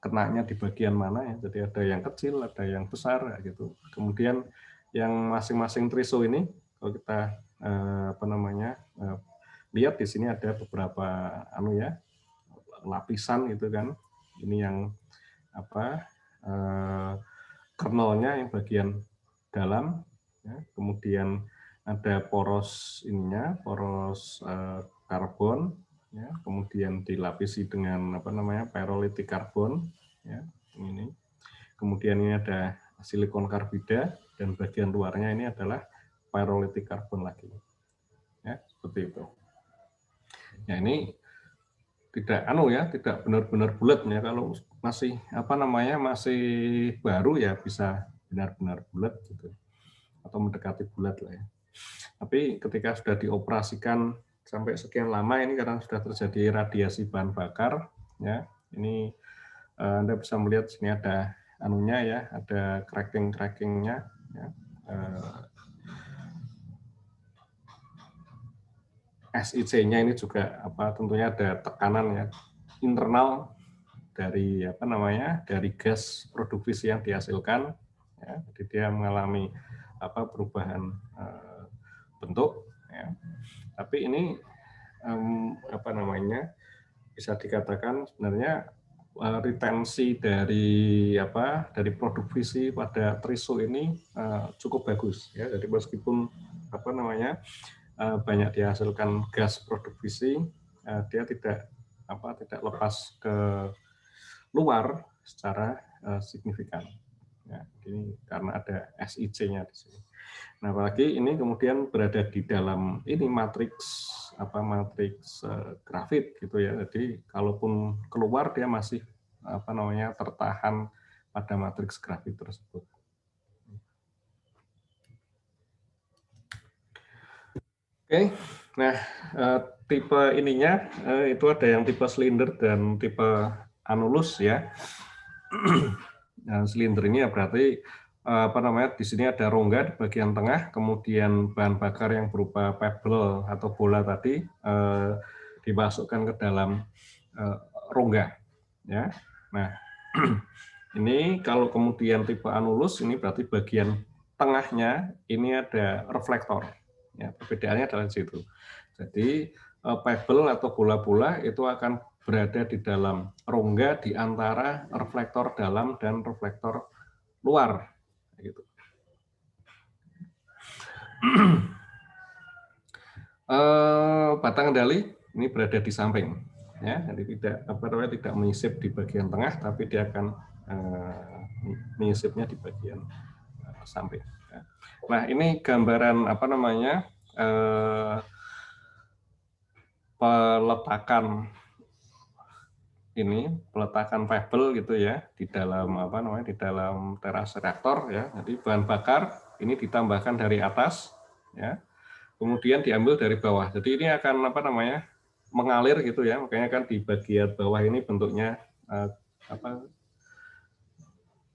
kenanya di bagian mana ya, jadi ada yang kecil ada yang besar gitu. Kemudian yang masing-masing triso ini kalau kita apa namanya lihat di sini ada beberapa anu ya lapisan gitu kan. Ini yang apa kernelnya yang bagian dalam ya. Kemudian ada poros ininya, poros karbon ya. Kemudian dilapisi dengan apa namanya pyrolytic karbon ya, ini. Kemudian ini ada silikon karbida dan bagian luarnya ini adalah pyrolytic karbon lagi. Ya, seperti itu. Ya ini tidak tidak benar-benar bulat ya, kalau masih apa namanya masih baru ya bisa benar-benar bulat gitu atau mendekati bulat lah ya. Tapi ketika sudah dioperasikan sampai sekian lama ini karena sudah terjadi radiasi bahan bakar ya, ini Anda bisa melihat sini ada anunya ya, ada cracking-crackingnya ya. SIC-nya ini juga apa tentunya ada tekanan ya internal dari apa namanya dari gas produk fisi yang dihasilkan ya, jadi dia mengalami apa perubahan bentuk ya. Tapi ini apa namanya bisa dikatakan sebenarnya retensi dari apa dari produk fisi pada triso ini cukup bagus ya. Jadi meskipun apa namanya banyak dihasilkan gas produk fisi, dia tidak lepas ke luar secara signifikan. Ya, ini karena ada SiC-nya di sini. Nah, apalagi ini kemudian berada di dalam ini matriks grafit gitu ya. Jadi kalaupun keluar dia masih tertahan pada matriks grafit tersebut. Oke, nah tipe ininya itu ada yang tipe silinder dan tipe anulus ya. Nah, silinder ini ya berarti di sini ada rongga di bagian tengah, kemudian bahan bakar yang berupa pebble atau bola tadi dimasukkan ke dalam rongga. Ya, nah ini kalau kemudian tipe anulus ini berarti bagian tengahnya ini ada reflektor. Ya, perbedaannya adalah di situ. Jadi pebble atau bola-bola itu akan berada di dalam rongga di antara reflektor dalam dan reflektor luar. Gitu. Batang kendali ini berada di samping, ya, jadi tidak menyisip di bagian tengah, tapi dia akan menyisipnya di bagian samping. Ya. Nah, ini gambaran peletakan pebble gitu ya di dalam di dalam teras reaktor ya. Jadi bahan bakar ini ditambahkan dari atas ya. Kemudian diambil dari bawah. Jadi ini akan mengalir gitu ya. Makanya kan di bagian bawah ini bentuknya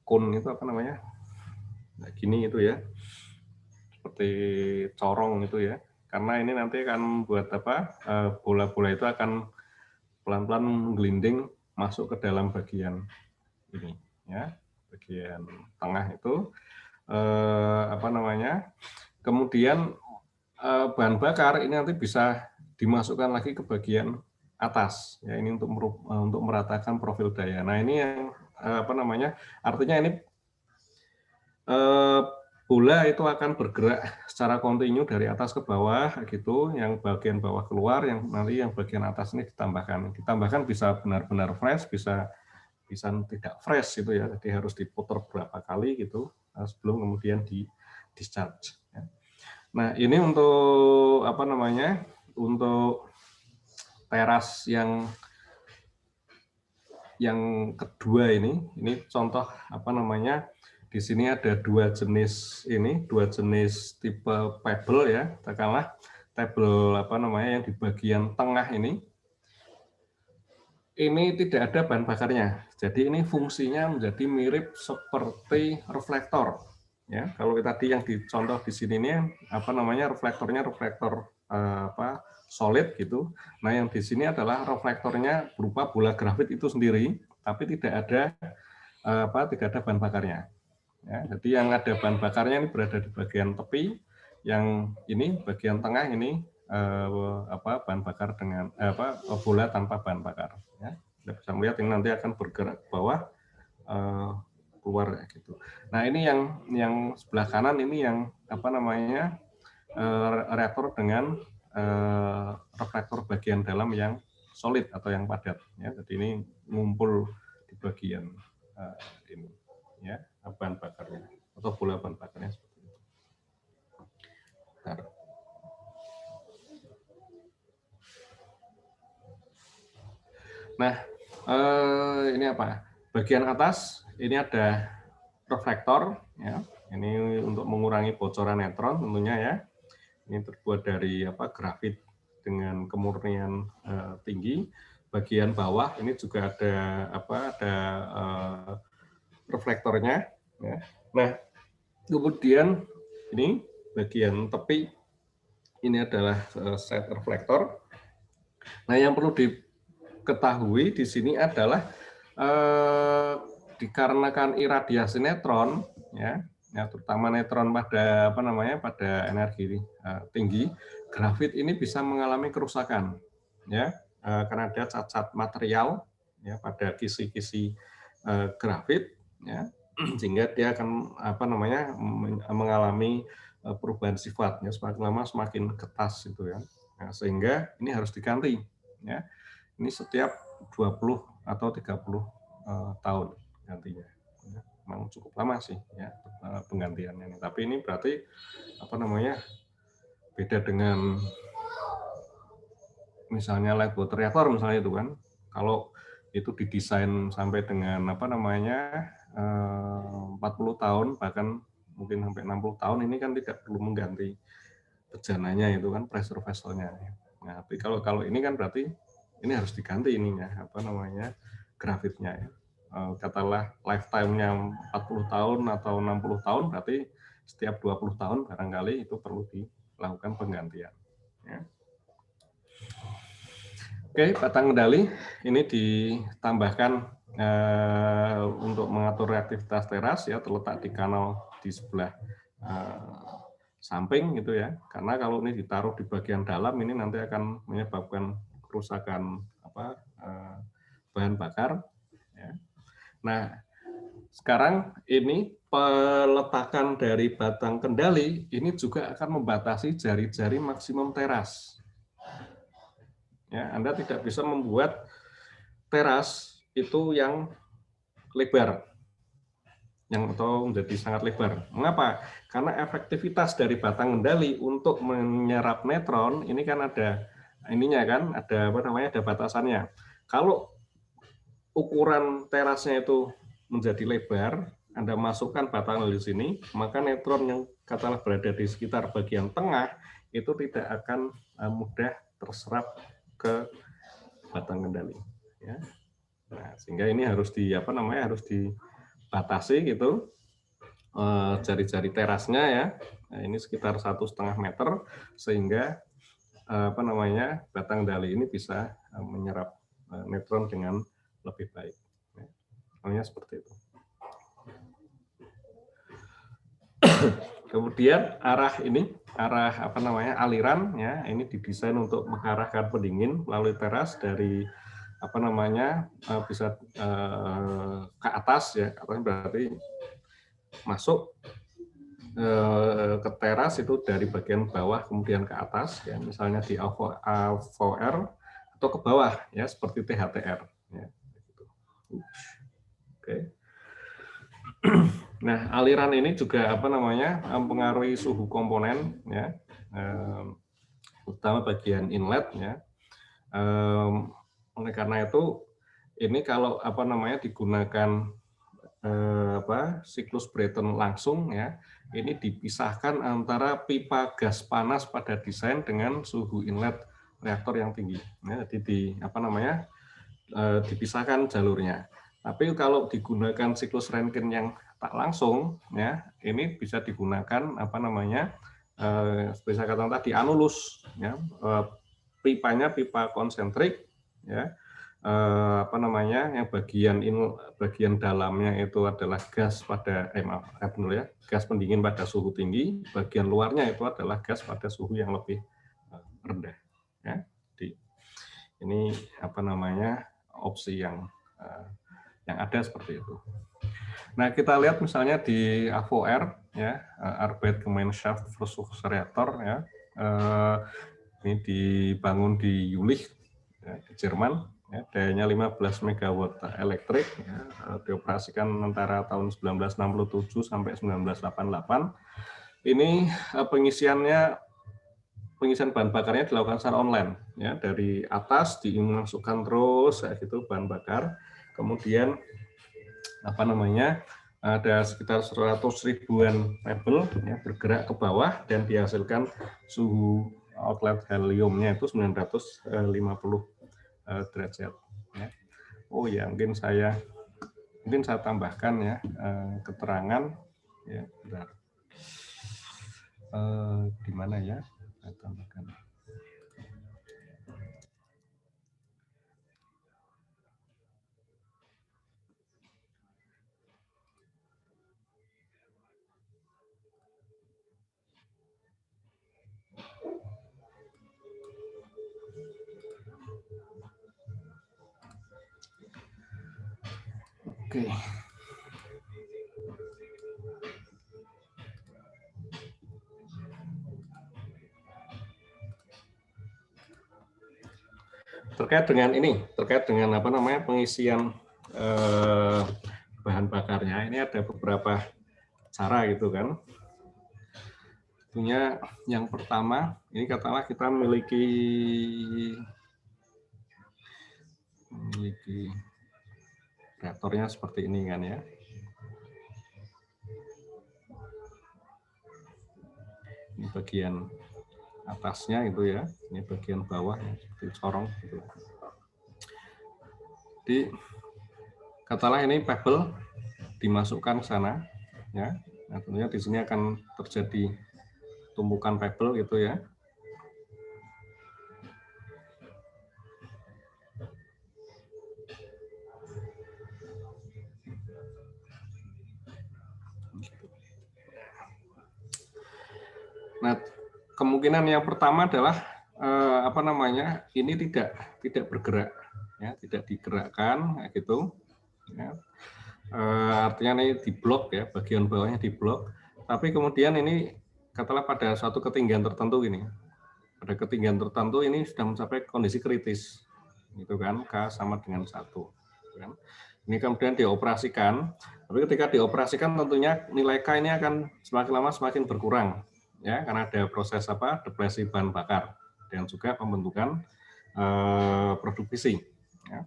kun itu nah, gini itu ya. Seperti corong itu ya. Karena ini nanti akan buat bola-bola itu akan pelan-pelan menggelinding masuk ke dalam bagian ini ya, bagian tengah itu kemudian bahan bakar ini nanti bisa dimasukkan lagi ke bagian atas ya, ini untuk meratakan profil daya. Nah, ini yang artinya ini bola itu akan bergerak secara kontinu dari atas ke bawah gitu, yang bagian bawah keluar, yang nanti yang bagian atas ini ditambahkan bisa benar-benar fresh, bisa tidak fresh gitu ya, jadi harus diputar berapa kali gitu sebelum kemudian di discharge. Nah, ini untuk untuk teras yang kedua ini contoh di sini ada dua jenis tipe pebble ya, katakanlah pebble yang di bagian tengah ini tidak ada bahan bakarnya. Jadi ini fungsinya menjadi mirip seperti reflektor. Ya, kalau tadi yang dicontoh di sini ini reflektornya reflektor solid gitu. Nah, yang di sini adalah reflektornya berupa bola grafit itu sendiri, tapi tidak ada bahan bakarnya. Ya, jadi yang ada bahan bakarnya ini berada di bagian tepi, yang ini bagian tengah ini bahan bakar dengan bola tanpa bahan bakar. Ya, kita bisa melihat ini nanti akan bergerak ke bawah keluar gitu. Nah, ini yang sebelah kanan ini yang reaktor dengan reflektor bagian dalam yang solid atau yang padat. Ya, jadi ini ngumpul di bagian ini ya, bahan bakarnya atau bola bahan bakarnya seperti itu. Bentar. Nah, ini bagian atas ini ada reflektor ya, ini untuk mengurangi bocoran neutron tentunya ya. Ini terbuat dari grafit dengan kemurnian tinggi. Bagian bawah ini juga ada reflektornya ya. Nah, kemudian ini bagian tepi ini adalah set reflektor. Nah, yang perlu diketahui di sini adalah dikarenakan iradiasi neutron ya, terutama neutron pada pada energi tinggi, grafit ini bisa mengalami kerusakan ya, karena ada cacat material ya pada kisi-kisi grafit ya, sehingga dia akan mengalami perubahan sifatnya, semakin lama semakin ketas gitu ya. Nah, sehingga ini harus diganti ya. Ini setiap 20 atau 30 tahun gantinya. memang cukup lama sih ya penggantiannya. Tapi ini berarti apa namanya beda dengan misalnya light water reactor misalnya itu kan, kalau itu didesain sampai dengan apa namanya 40 tahun bahkan mungkin sampai 60 tahun, ini kan tidak perlu mengganti bejananya itu kan, pressure vessel-nya. Nah, tapi kalau ini kan berarti ini harus diganti ininya apa namanya grafitnya ya. Katakanlah lifetime-nya 40 tahun atau 60 tahun, berarti setiap 20 tahun barangkali itu perlu dilakukan penggantian. Ya. Oke, batang kendali ini ditambahkan untuk mengatur reaktivitas teras ya, terletak di kanal di sebelah samping gitu ya. Karena kalau ini ditaruh di bagian dalam ini nanti akan menyebabkan kerusakan bahan bakar. Ya. Nah, sekarang ini peletakan dari batang kendali ini juga akan membatasi jari-jari maksimum teras. Ya, Anda tidak bisa membuat teras itu yang lebar, atau menjadi sangat lebar. Mengapa? Karena efektivitas dari batang kendali untuk menyerap neutron ini kan ada ininya kan, ada apa namanya, ada batasannya. Kalau ukuran terasnya itu menjadi lebar, Anda masukkan batang kendali di sini, maka neutron yang katakanlah berada di sekitar bagian tengah itu tidak akan mudah terserap ke batang kendali. Ya. Nah, sehingga ini harus harus dibatasi gitu jari-jari terasnya ya. Nah, ini sekitar 1,5 meter sehingga batang kendali ini bisa menyerap neutron dengan lebih baik. Namanya seperti itu. Kemudian aliran ya, ini didesain untuk mengarahkan pendingin melalui teras dari bisa ke atas ya, berarti masuk ke teras itu dari bagian bawah kemudian ke atas ya, misalnya di AVR atau ke bawah ya seperti THTR ya. Oke. Nah, aliran ini juga mempengaruhi suhu komponen ya, utama bagian inlet ya. Oleh karena itu ini kalau digunakan siklus Brayton langsung ya, ini dipisahkan antara pipa gas panas pada desain dengan suhu inlet reaktor yang tinggi. Ya, jadi dipisahkan jalurnya. Tapi kalau digunakan siklus Rankine yang tak langsung ya, ini bisa digunakan seperti saya katakan tadi anulus ya, pipanya pipa konsentrik ya, yang bagian dalamnya itu adalah gas pada gas pendingin pada suhu tinggi, bagian luarnya itu adalah gas pada suhu yang lebih rendah ya. Jadi ini opsi yang ada seperti itu. Nah, kita lihat misalnya di AVR ya, Arbeitsgemeinschaft Versuchsreaktor ya, ini dibangun di Jülich ya, di Jerman ya, dayanya 15 MW elektrik ya, dioperasikan antara tahun 1967 sampai 1988. Ini pengisian bahan bakarnya dilakukan secara online ya, dari atas dimasukkan terus kayak gitu bahan bakar, kemudian ada sekitar 100 ribuan rebel ya, bergerak ke bawah dan dihasilkan suhu outlet heliumnya itu 950 derajat ya. Oh ya, mungkin saya tambahkan ya keterangan ya, bentar. Di mana ya? Saya tambahkan. Oke. Terkait dengan pengisian bahan bahan bakarnya. Ini ada beberapa cara gitu kan. Tentunya yang pertama, ini katakanlah kita memiliki reaktornya seperti ini kan ya. Ini bagian atasnya itu ya, ini bagian bawah ya, seperti corong gitu. Jadi katakanlah ini pebble dimasukkan ke sana ya. Nah, tentunya di sini akan terjadi tumpukan pebble gitu ya. Nah, kemungkinan yang pertama adalah apa namanya, ini tidak bergerak, ya, tidak digerakkan, kayak gitu. Ya. Artinya ini diblok ya, bagian bawahnya diblok. Tapi kemudian ini katakanlah pada suatu ketinggian tertentu ini, pada ketinggian tertentu ini sudah mencapai kondisi kritis, gitu kan, K sama dengan 1. Kan. Ini kemudian dioperasikan, tapi ketika dioperasikan tentunya nilai K ini akan semakin lama semakin berkurang. Ya, karena ada proses apa, depresi bahan bakar dan juga pembentukan produk besi. Ya.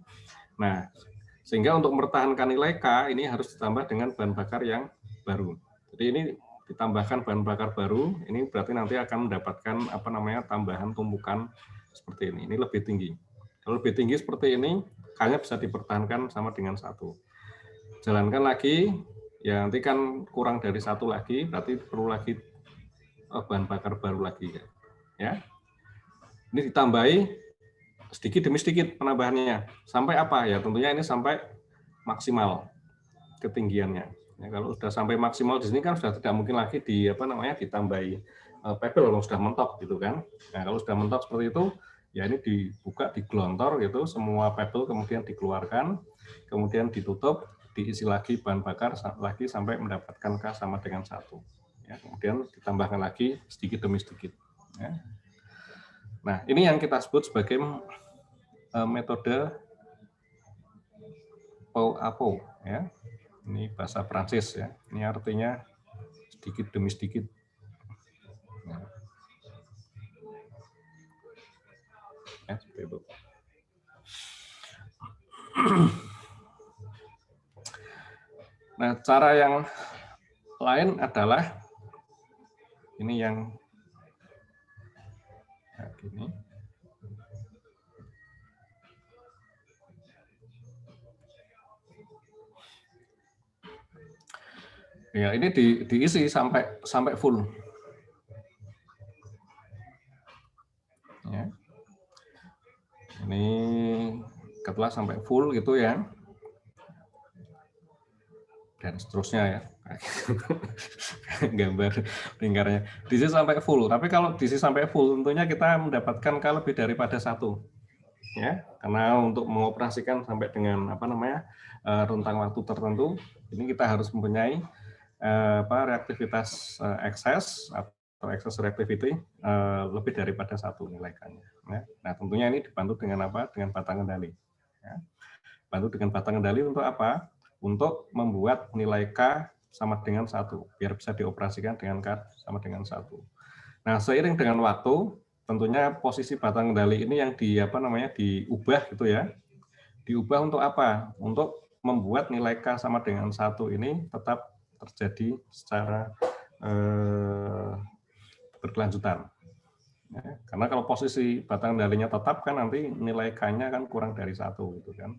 Nah, sehingga untuk mempertahankan nilai K ini harus ditambah dengan bahan bakar yang baru. Jadi ini ditambahkan bahan bakar baru, ini berarti nanti akan mendapatkan apa namanya tambahan tumpukan seperti ini. Ini lebih tinggi. Kalau lebih tinggi seperti ini, K-nya bisa dipertahankan sama dengan 1. Jalankan lagi, ya nanti kan kurang dari 1 lagi, berarti perlu lagi bahan bakar baru lagi ya. Ini ditambahi sedikit demi sedikit penambahannya sampai apa ya, tentunya ini sampai maksimal ketinggiannya ya. Kalau sudah sampai maksimal di sini kan sudah tidak mungkin lagi di apa namanya ditambahi pebble kalau sudah mentok gitu kan. Nah, kalau sudah mentok seperti itu ya ini dibuka, digelontor gitu, semua pebble kemudian dikeluarkan, kemudian ditutup, diisi lagi bahan bakar lagi sampai mendapatkan K sama dengan 1. Ya, kemudian ditambahkan lagi sedikit demi sedikit. Ya. Nah, ini yang kita sebut sebagai metode Pou-Apo, ya. Ini bahasa Prancis ya. Ini artinya sedikit demi sedikit. Ya, seperti itu. Nah, cara yang lain adalah ini yang gini. Ya, ini diisi sampai full. Ya. Ini setelah sampai full gitu ya. Dan seterusnya ya. Gambar lingkarnya. Diisi sampai full. Tapi kalau diisi sampai full tentunya kita mendapatkan K lebih daripada 1. Ya, karena untuk mengoperasikan sampai dengan apa namanya rentang waktu tertentu, ini kita harus mempunyai reaktivitas ekses atau excess reactivity lebih daripada 1 nilai K-nya. Ya. Nah, tentunya ini dibantu dengan apa? Dengan batang kendali. Ya. Bantu dengan batang kendali untuk apa? Untuk membuat nilai K sama dengan 1, biar bisa dioperasikan dengan K sama dengan 1. Nah, seiring dengan waktu, tentunya posisi batang kendali ini yang diubah gitu ya. Diubah untuk apa? Untuk membuat nilai K sama dengan 1 ini tetap terjadi secara berkelanjutan. Ya, karena kalau posisi batang kendalinya tetap kan nanti nilai K-nya kan kurang dari 1 gitu kan.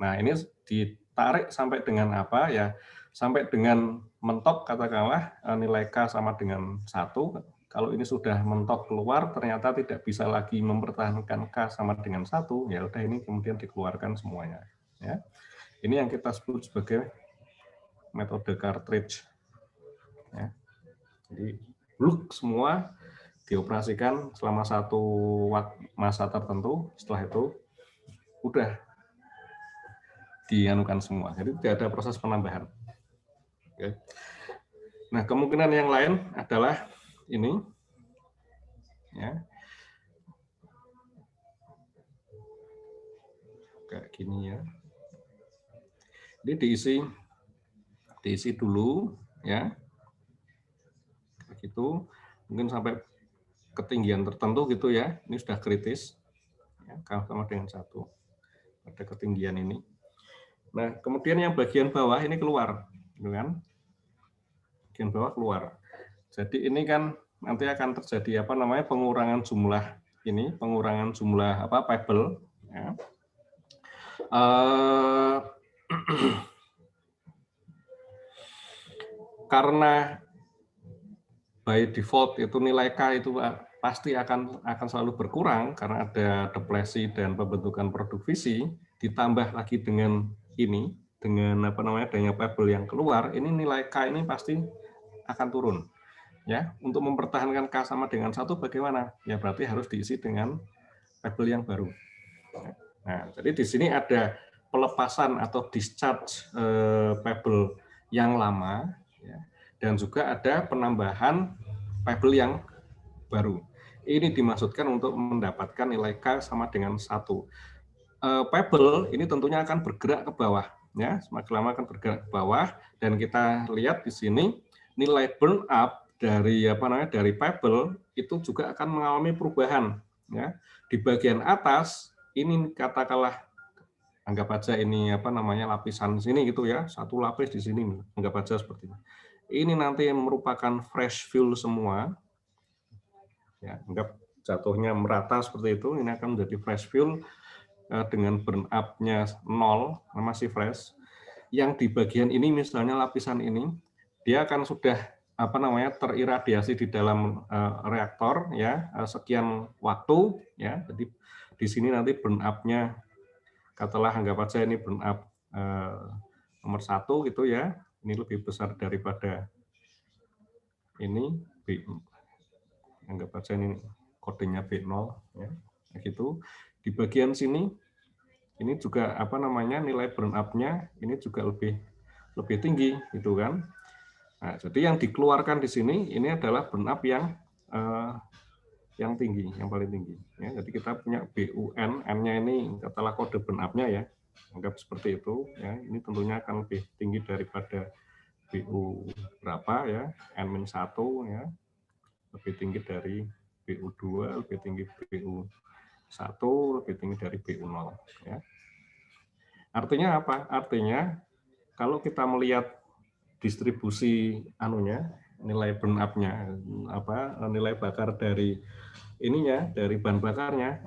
Nah, ini ditarik sampai dengan apa ya? Sampai dengan mentok katakanlah nilai K sama dengan 1. Kalau ini sudah mentok keluar, ternyata tidak bisa lagi mempertahankan K sama dengan 1, ya udah ini kemudian dikeluarkan semuanya. Ya. Ini yang kita sebut sebagai metode cartridge. Ya. Jadi bluk semua dioperasikan selama satu masa tertentu, setelah itu udah dianukan semua. Jadi tidak ada proses penambahan. Oke. Nah, kemungkinan yang lain adalah ini. Ya. Kayak gini ya. Ini diisi diisi dulu ya. Begitu, mungkin sampai ketinggian tertentu gitu ya. Ini sudah kritis. Ya, sama dengan 1 pada ketinggian ini. Nah, kemudian yang bagian bawah ini keluar, gitu kan? Bagian bawah keluar. Jadi ini kan nanti akan terjadi apa namanya pengurangan jumlah ini, pengurangan jumlah apa pebble. Ya. Karena by default itu nilai K itu pasti akan selalu berkurang karena ada depresi dan pembentukan produk visi, ditambah lagi dengan ini, dengan apa namanya adanya pebble yang keluar, ini nilai K ini pasti akan turun. Ya, untuk mempertahankan K sama dengan 1 bagaimana? Ya berarti harus diisi dengan pebble yang baru. Nah, jadi di sini ada pelepasan atau discharge pebble yang lama, ya, dan juga ada penambahan pebble yang baru. Ini dimaksudkan untuk mendapatkan nilai K sama dengan 1. Pebble ini tentunya akan bergerak ke bawah, ya, semakin lama akan bergerak ke bawah, dan kita lihat di sini nilai burn up dari apa namanya dari pebble itu juga akan mengalami perubahan, ya. Di bagian atas ini katakanlah anggap aja ini apa namanya lapisan sini gitu ya, 1 lapis di sini anggap aja seperti ini. Ini nanti merupakan fresh fill semua, ya, anggap jatuhnya merata seperti itu, ini akan menjadi fresh fill dengan burn up-nya 0, masih fresh. Yang di bagian ini misalnya lapisan ini, dia akan sudah apa namanya teriradiasi di dalam reaktor ya sekian waktu ya. Jadi di sini nanti burn up-nya katakanlah anggap aja ini burn up nomor 1 gitu ya. Ini lebih besar daripada ini B. Anggap aja ini kodenya B0 ya. Gitu. Di bagian sini ini juga apa namanya nilai burn up-nya ini juga lebih tinggi gitu kan. Nah, jadi yang dikeluarkan di sini ini adalah burn up yang tinggi, yang paling tinggi. Ya, jadi kita punya BUN, N-nya ini katakanlah kode burn up-nya ya, anggap seperti itu. Ya, ini tentunya akan lebih tinggi daripada BU berapa ya, N-1 ya, lebih tinggi dari BU2, lebih tinggi BU1, lebih tinggi dari BU0. Ya. Artinya apa? Artinya kalau kita melihat distribusi anunya, nilai burn up-nya, apa nilai bakar dari ininya, dari bahan bakarnya,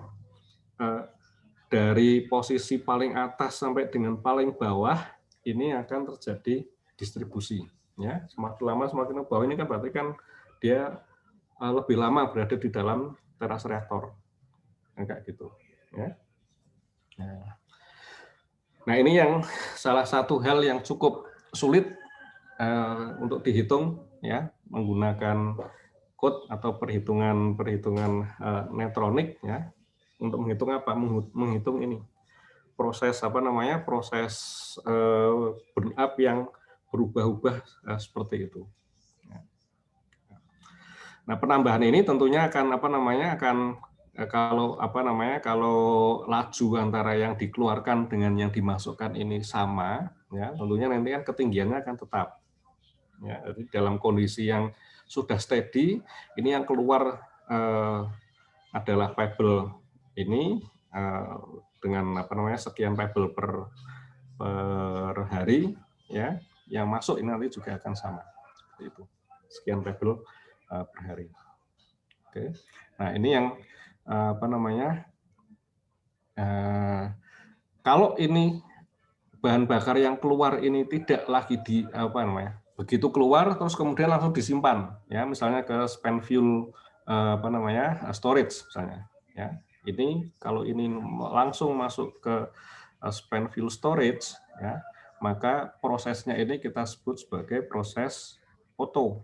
dari posisi paling atas sampai dengan paling bawah ini akan terjadi distribusi. Ya, semakin lama semakin ke bawah ini kan berarti kan dia lebih lama berada di dalam teras reaktor, kayak gitu. Ya. Nah ini yang salah satu hal yang cukup sulit untuk dihitung ya menggunakan code atau perhitungan neutronik ya untuk menghitung apa menghitung ini proses apa namanya proses burn up yang berubah-ubah seperti itu. Nah penambahan ini tentunya akan apa namanya akan kalau laju antara yang dikeluarkan dengan yang dimasukkan ini sama ya tentunya nanti kan ketinggiannya akan tetap. Ya, jadi dalam kondisi yang sudah steady, ini yang keluar adalah pebble ini dengan apa namanya sekian pebble per hari, ya, yang masuk ini nanti juga akan sama, seperti itu, sekian pebble per hari. Oke, nah ini yang apa namanya kalau ini bahan bakar yang keluar ini tidak lagi di apa namanya begitu keluar terus kemudian langsung disimpan ya misalnya ke spent fuel apa namanya storage misalnya ya ini kalau ini langsung masuk ke spent fuel storage ya maka prosesnya ini kita sebut sebagai proses auto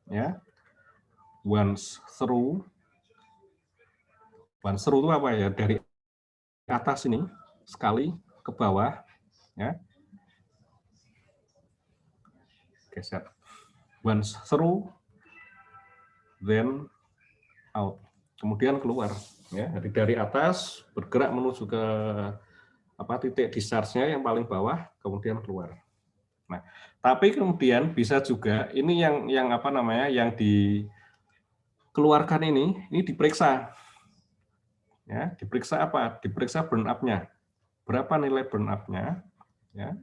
ya once through itu apa ya dari atas ini sekali ke bawah ya geser once through then out kemudian keluar ya jadi dari atas bergerak menuju ke apa titik discharge-nya yang paling bawah kemudian keluar Nah, tapi kemudian bisa juga ini yang apa namanya yang dikeluarkan ini diperiksa, ya diperiksa apa? Diperiksa burn up-nya. Berapa nilai burn up-nya? Ya.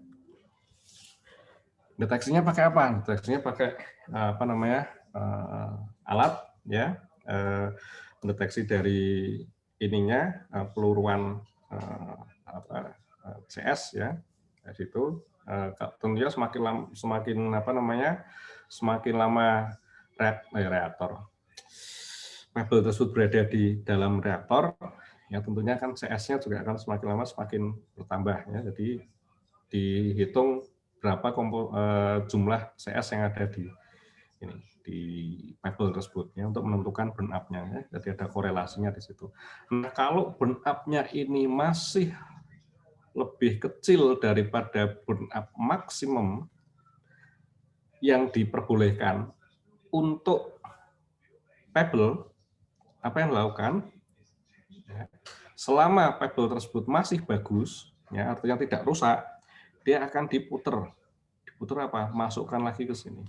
Deteksinya pakai apa? Deteksinya pakai apa namanya alat, ya, mendeteksi dari ininya peluruan apa CS, ya. Dari situ tentunya semakin apa namanya semakin lama reaktor pebble tersebut berada di dalam reaktor, ya tentunya kan CS-nya juga akan semakin lama semakin bertambah, ya. Jadi dihitung berapa jumlah CS yang ada di pebble tersebut, ya, untuk menentukan burn up-nya, ya. Jadi ada korelasinya di situ. Nah, kalau burn up-nya ini masih lebih kecil daripada burn up maksimum yang diperbolehkan untuk pebble, apa yang dilakukan? Ya, selama pebble tersebut masih bagus, ya, artinya tidak rusak, dia akan diputer apa? Masukkan lagi ke sini.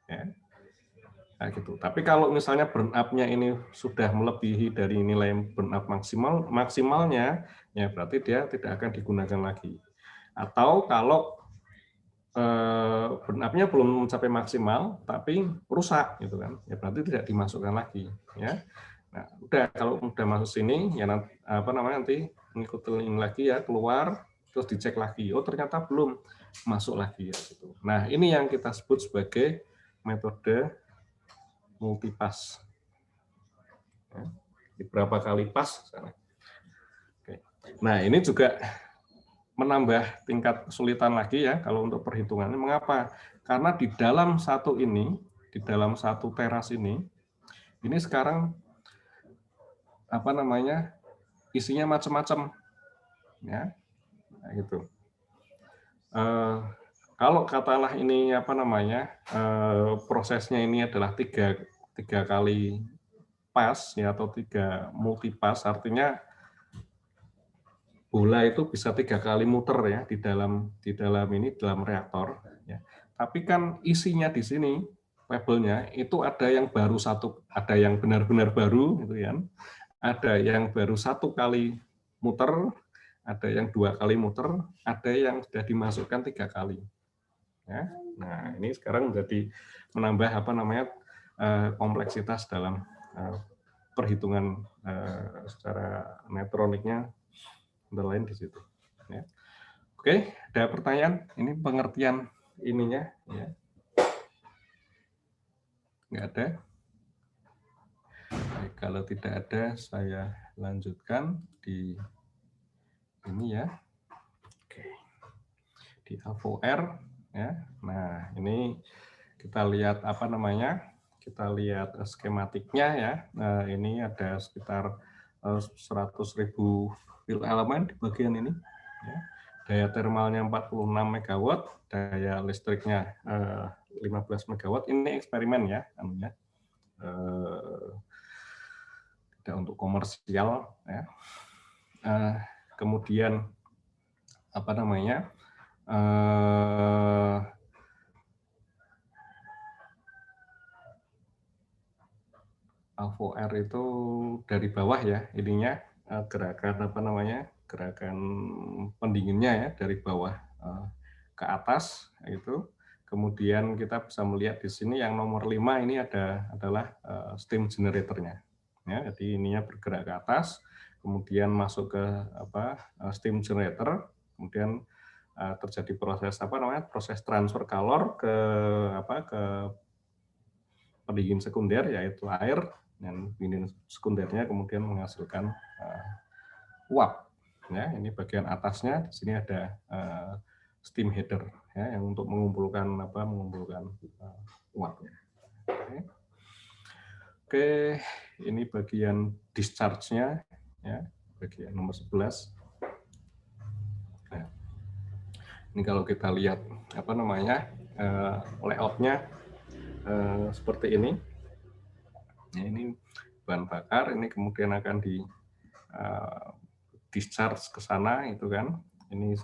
Ya. Nah, gitu. Tapi kalau misalnya burn up-nya ini sudah melebihi dari nilai burn up maksimalnya, ya berarti dia tidak akan digunakan lagi. Atau kalau burn up-nya belum mencapai maksimal, tapi rusak, gitu kan? Ya berarti tidak dimasukkan lagi. Ya. Nah, udah kalau udah masuk sini, ya apa namanya nanti ngikutin lagi, ya, keluar, terus dicek lagi. Oh ternyata belum, masuk lagi, ya, gitu. Nah ini yang kita sebut sebagai metode multipass. Ya, berapa kali pas? Oke. Nah ini juga menambah tingkat kesulitan lagi, ya, kalau untuk perhitungannya. Mengapa? Karena di dalam satu ini, di dalam satu teras ini sekarang apa namanya isinya macam-macam, ya, nah, gitu. Kalau katalah ini apa namanya prosesnya ini adalah tiga kali pas, ya, atau 3 multipass, artinya bola itu bisa 3 kali muter, ya, di dalam reaktor, ya. Tapi kan isinya di sini pebble-nya itu ada yang baru ada yang benar-benar baru, gitu kan. Ada yang baru 1 kali muter, ada yang 2 kali muter, ada yang sudah dimasukkan 3 kali. Ya. Nah, ini sekarang menjadi menambah apa namanya kompleksitas dalam perhitungan secara elektroniknya, antara lain di situ. Ya. Oke, ada pertanyaan? Ini pengertian ininya, ya. Nggak ada? Baik, kalau tidak ada, saya lanjutkan di ini, ya. Oke. Di AVOR, ya. Nah, ini kita lihat apa namanya? Kita lihat skematiknya, ya. Nah, ini ada sekitar 100.000 pil elemen di bagian ini, ya. Daya termalnya 46 MW, daya listriknya 15 MW. Ini eksperimen, ya, tidak untuk komersial, ya. Kemudian apa namanya? AVOR itu dari bawah, ya, ininya gerakan apa namanya? Gerakan pendinginnya, ya, dari bawah ke atas, itu. Kemudian kita bisa melihat di sini yang nomor 5 ini adalah steam generatornya. Ya, jadi ininya bergerak ke atas, kemudian masuk ke steam generator, kemudian terjadi proses proses transfer calor ke pendingin sekunder, yaitu air, dan pendingin sekundernya kemudian menghasilkan uap. Ya, ini bagian atasnya, di sini ada steam header, ya, yang untuk mengumpulkan uapnya. Oke, ini bagian discharge-nya, ya, bagian nomor 11. Nah, ini kalau kita lihat layout-nya seperti ini. Nah, ini bahan bakar, ini kemudian akan di discharge ke sana, itu kan. Ini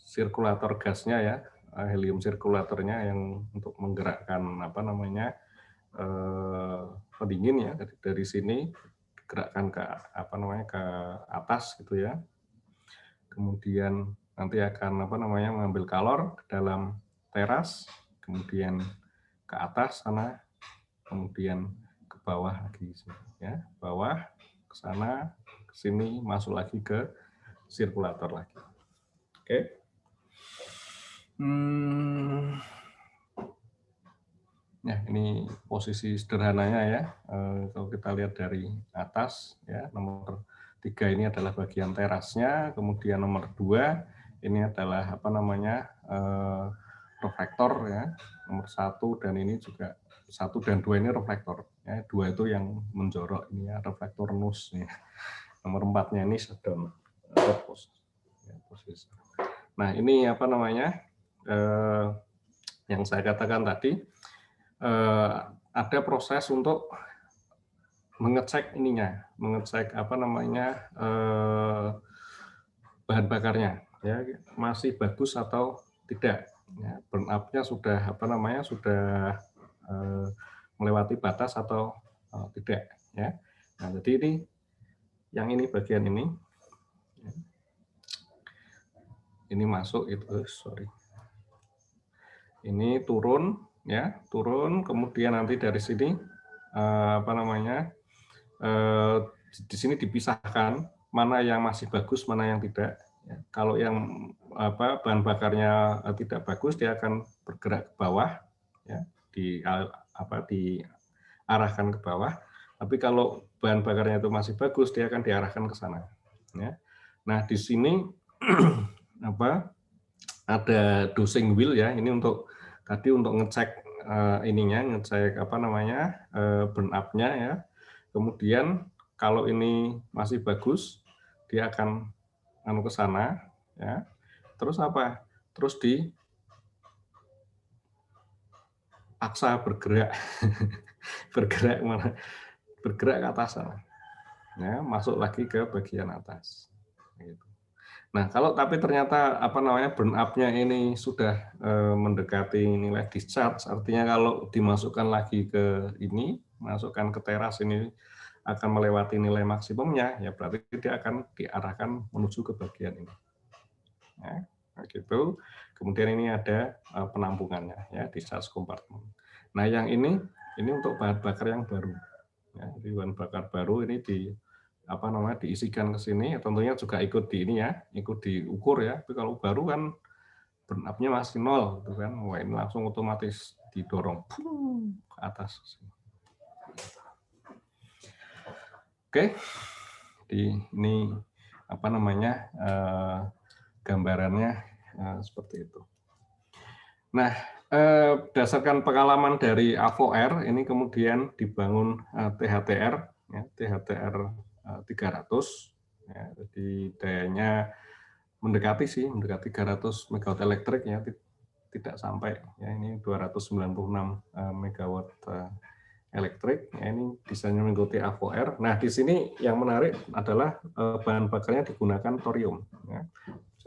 sirkulator gasnya ya, helium sirkulatornya yang untuk menggerakkan apa namanya pendingin ya, dari sini gerakkan ke apa namanya ke atas gitu ya. Kemudian nanti akan apa namanya mengambil kalor ke dalam teras, kemudian ke atas sana, kemudian ke bawah lagi ya, bawah ke sana, ke sini, masuk lagi ke sirkulator lagi. Oke. Ya, ini posisi sederhananya ya. Kalau kita lihat dari atas ya, nomor 3 ini adalah bagian terasnya, kemudian nomor 2 ini adalah apa namanya reflektor ya. Nomor 1 dan ini juga 1 dan 2 ini reflektor ya. 2 itu yang menjorok ini ya, reflektor nus ya. Nomor 4-nya ini shutdown posisi. Nah, ini apa namanya yang saya katakan tadi, ada proses untuk mengecek ininya, mengecek apa namanya bahan bakarnya, ya masih bagus atau tidak. Ya, burn up-nya sudah apa namanya sudah melewati batas atau tidak. Ya. Nah, jadi ini yang ini bagian ini, ini masuk itu, sorry. Ini turun. Ya, turun, kemudian nanti dari sini apa namanya di sini dipisahkan mana yang masih bagus, mana yang tidak. Ya, kalau yang apa bahan bakarnya tidak bagus, dia akan bergerak ke bawah, ya, diarahkan ke bawah. Tapi kalau bahan bakarnya itu masih bagus, dia akan diarahkan ke sana. Ya. Nah, di sini apa ada dosing wheel ya, ini untuk tadi untuk ngecek ininya, ngecek apa namanya burn up-nya ya. Kemudian kalau ini masih bagus, dia akan ke sana ya. Terus apa? Terus dipaksa bergerak. bergerak mana? Bergerak ke atas sana. Ya, masuk lagi ke bagian atas. Gitu. Nah, kalau tapi ternyata apa namanya burn up-nya ini sudah mendekati nilai discharge, artinya kalau dimasukkan lagi ke ini, masukkan ke teras ini akan melewati nilai maksimumnya, ya berarti dia akan diarahkan menuju ke bagian ini. Ya, gitu. Kemudian ini ada penampungannya, ya discharge compartment. Nah, yang ini untuk bahan bakar yang baru. Ya, bahan bakar baru ini apa namanya diisikan ke sini, tentunya juga ikut di ini ya, ikut diukur ya. Tapi kalau baru kan burn up-nya masih 0 gitu kan. Wah, ini langsung otomatis didorong ke atas. Oke. Ini apa namanya gambarannya seperti itu. Nah, berdasarkan pengalaman dari AVOR ini kemudian dibangun THTR ya, THTR 300 ya, jadi dayanya mendekati 300 megawatt elektrik ya, tidak sampai ya, ini 296 megawatt elektrik ya, ini desainnya mengikuti AVOR. Nah, di sini yang menarik adalah bahan bakarnya digunakan thorium ya.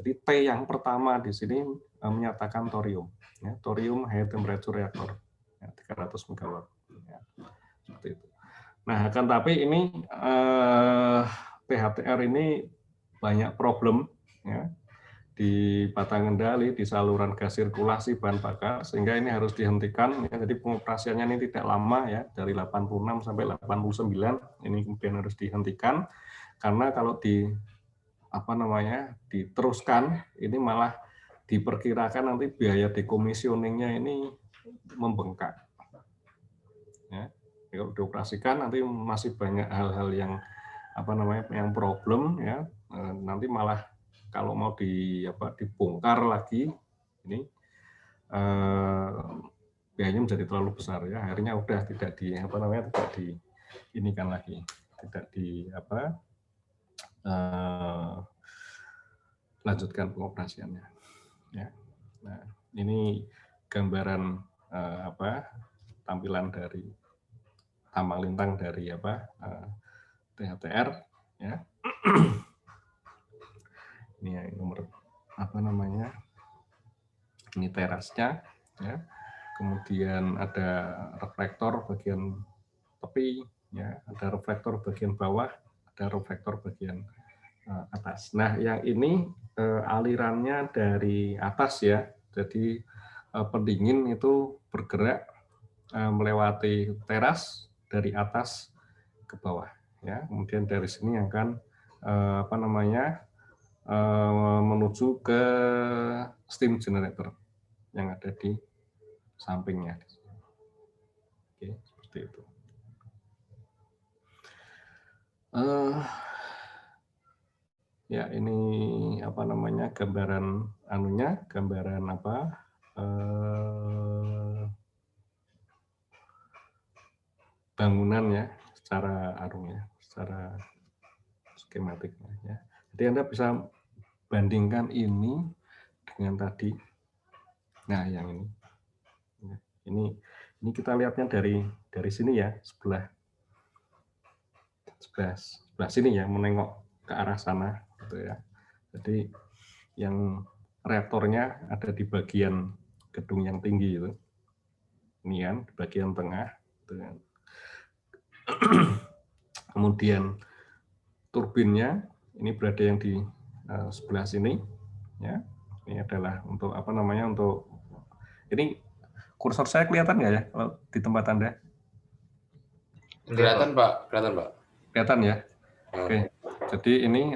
Jadi T yang pertama di sini menyatakan thorium ya, thorium high temperature reactor ya, 300 megawatt ya, seperti itu. Nah, akan tapi ini THTR ini banyak problem ya, di batang kendali, di saluran gas sirkulasi bahan bakar, sehingga ini harus dihentikan. Ya, jadi pengoperasiannya ini tidak lama ya, dari 86 sampai 89 ini kemudian harus dihentikan karena kalau diteruskan ini malah diperkirakan nanti biaya dekomisioningnya ini membengkak. Ya, kalau dioperasikan nanti masih banyak hal-hal yang yang problem ya, nanti malah kalau mau dibongkar lagi ini biayanya menjadi terlalu besar ya, akhirnya udah tidak diinikan lagi, tidak lanjutkan pengoperasiannya ya. Nah, ini gambaran tampilan dari tambang lintang dari THTR ya. Ini yang nomor Ini terasnya, ya. Kemudian ada reflektor bagian tepi, ya. Ada reflektor bagian bawah, ada reflektor bagian atas. Nah, yang ini alirannya dari atas ya. Jadi pendingin itu bergerak melewati teras dari atas ke bawah. Ya, kemudian dari sini akan menuju ke steam generator yang ada di sampingnya. Oke, seperti itu. Ya, ini gambaran anunya, gambaran bangunan ya, secara secara skematiknya ya. Jadi Anda bisa bandingkan ini dengan tadi. Nah, yang ini kita lihatnya dari sini ya, sebelah sini ya, menengok ke arah sana gitu ya. Jadi yang reaktornya ada di bagian gedung yang tinggi itu. Ini kan di bagian tengah gitu kan. Kemudian turbinnya ini berada yang di sebelah sini ya. Ini adalah untuk untuk ini kursor saya kelihatan nggak ya kalau di tempat Anda? Kelihatan Pak, Kelihatan ya. Oke. Jadi ini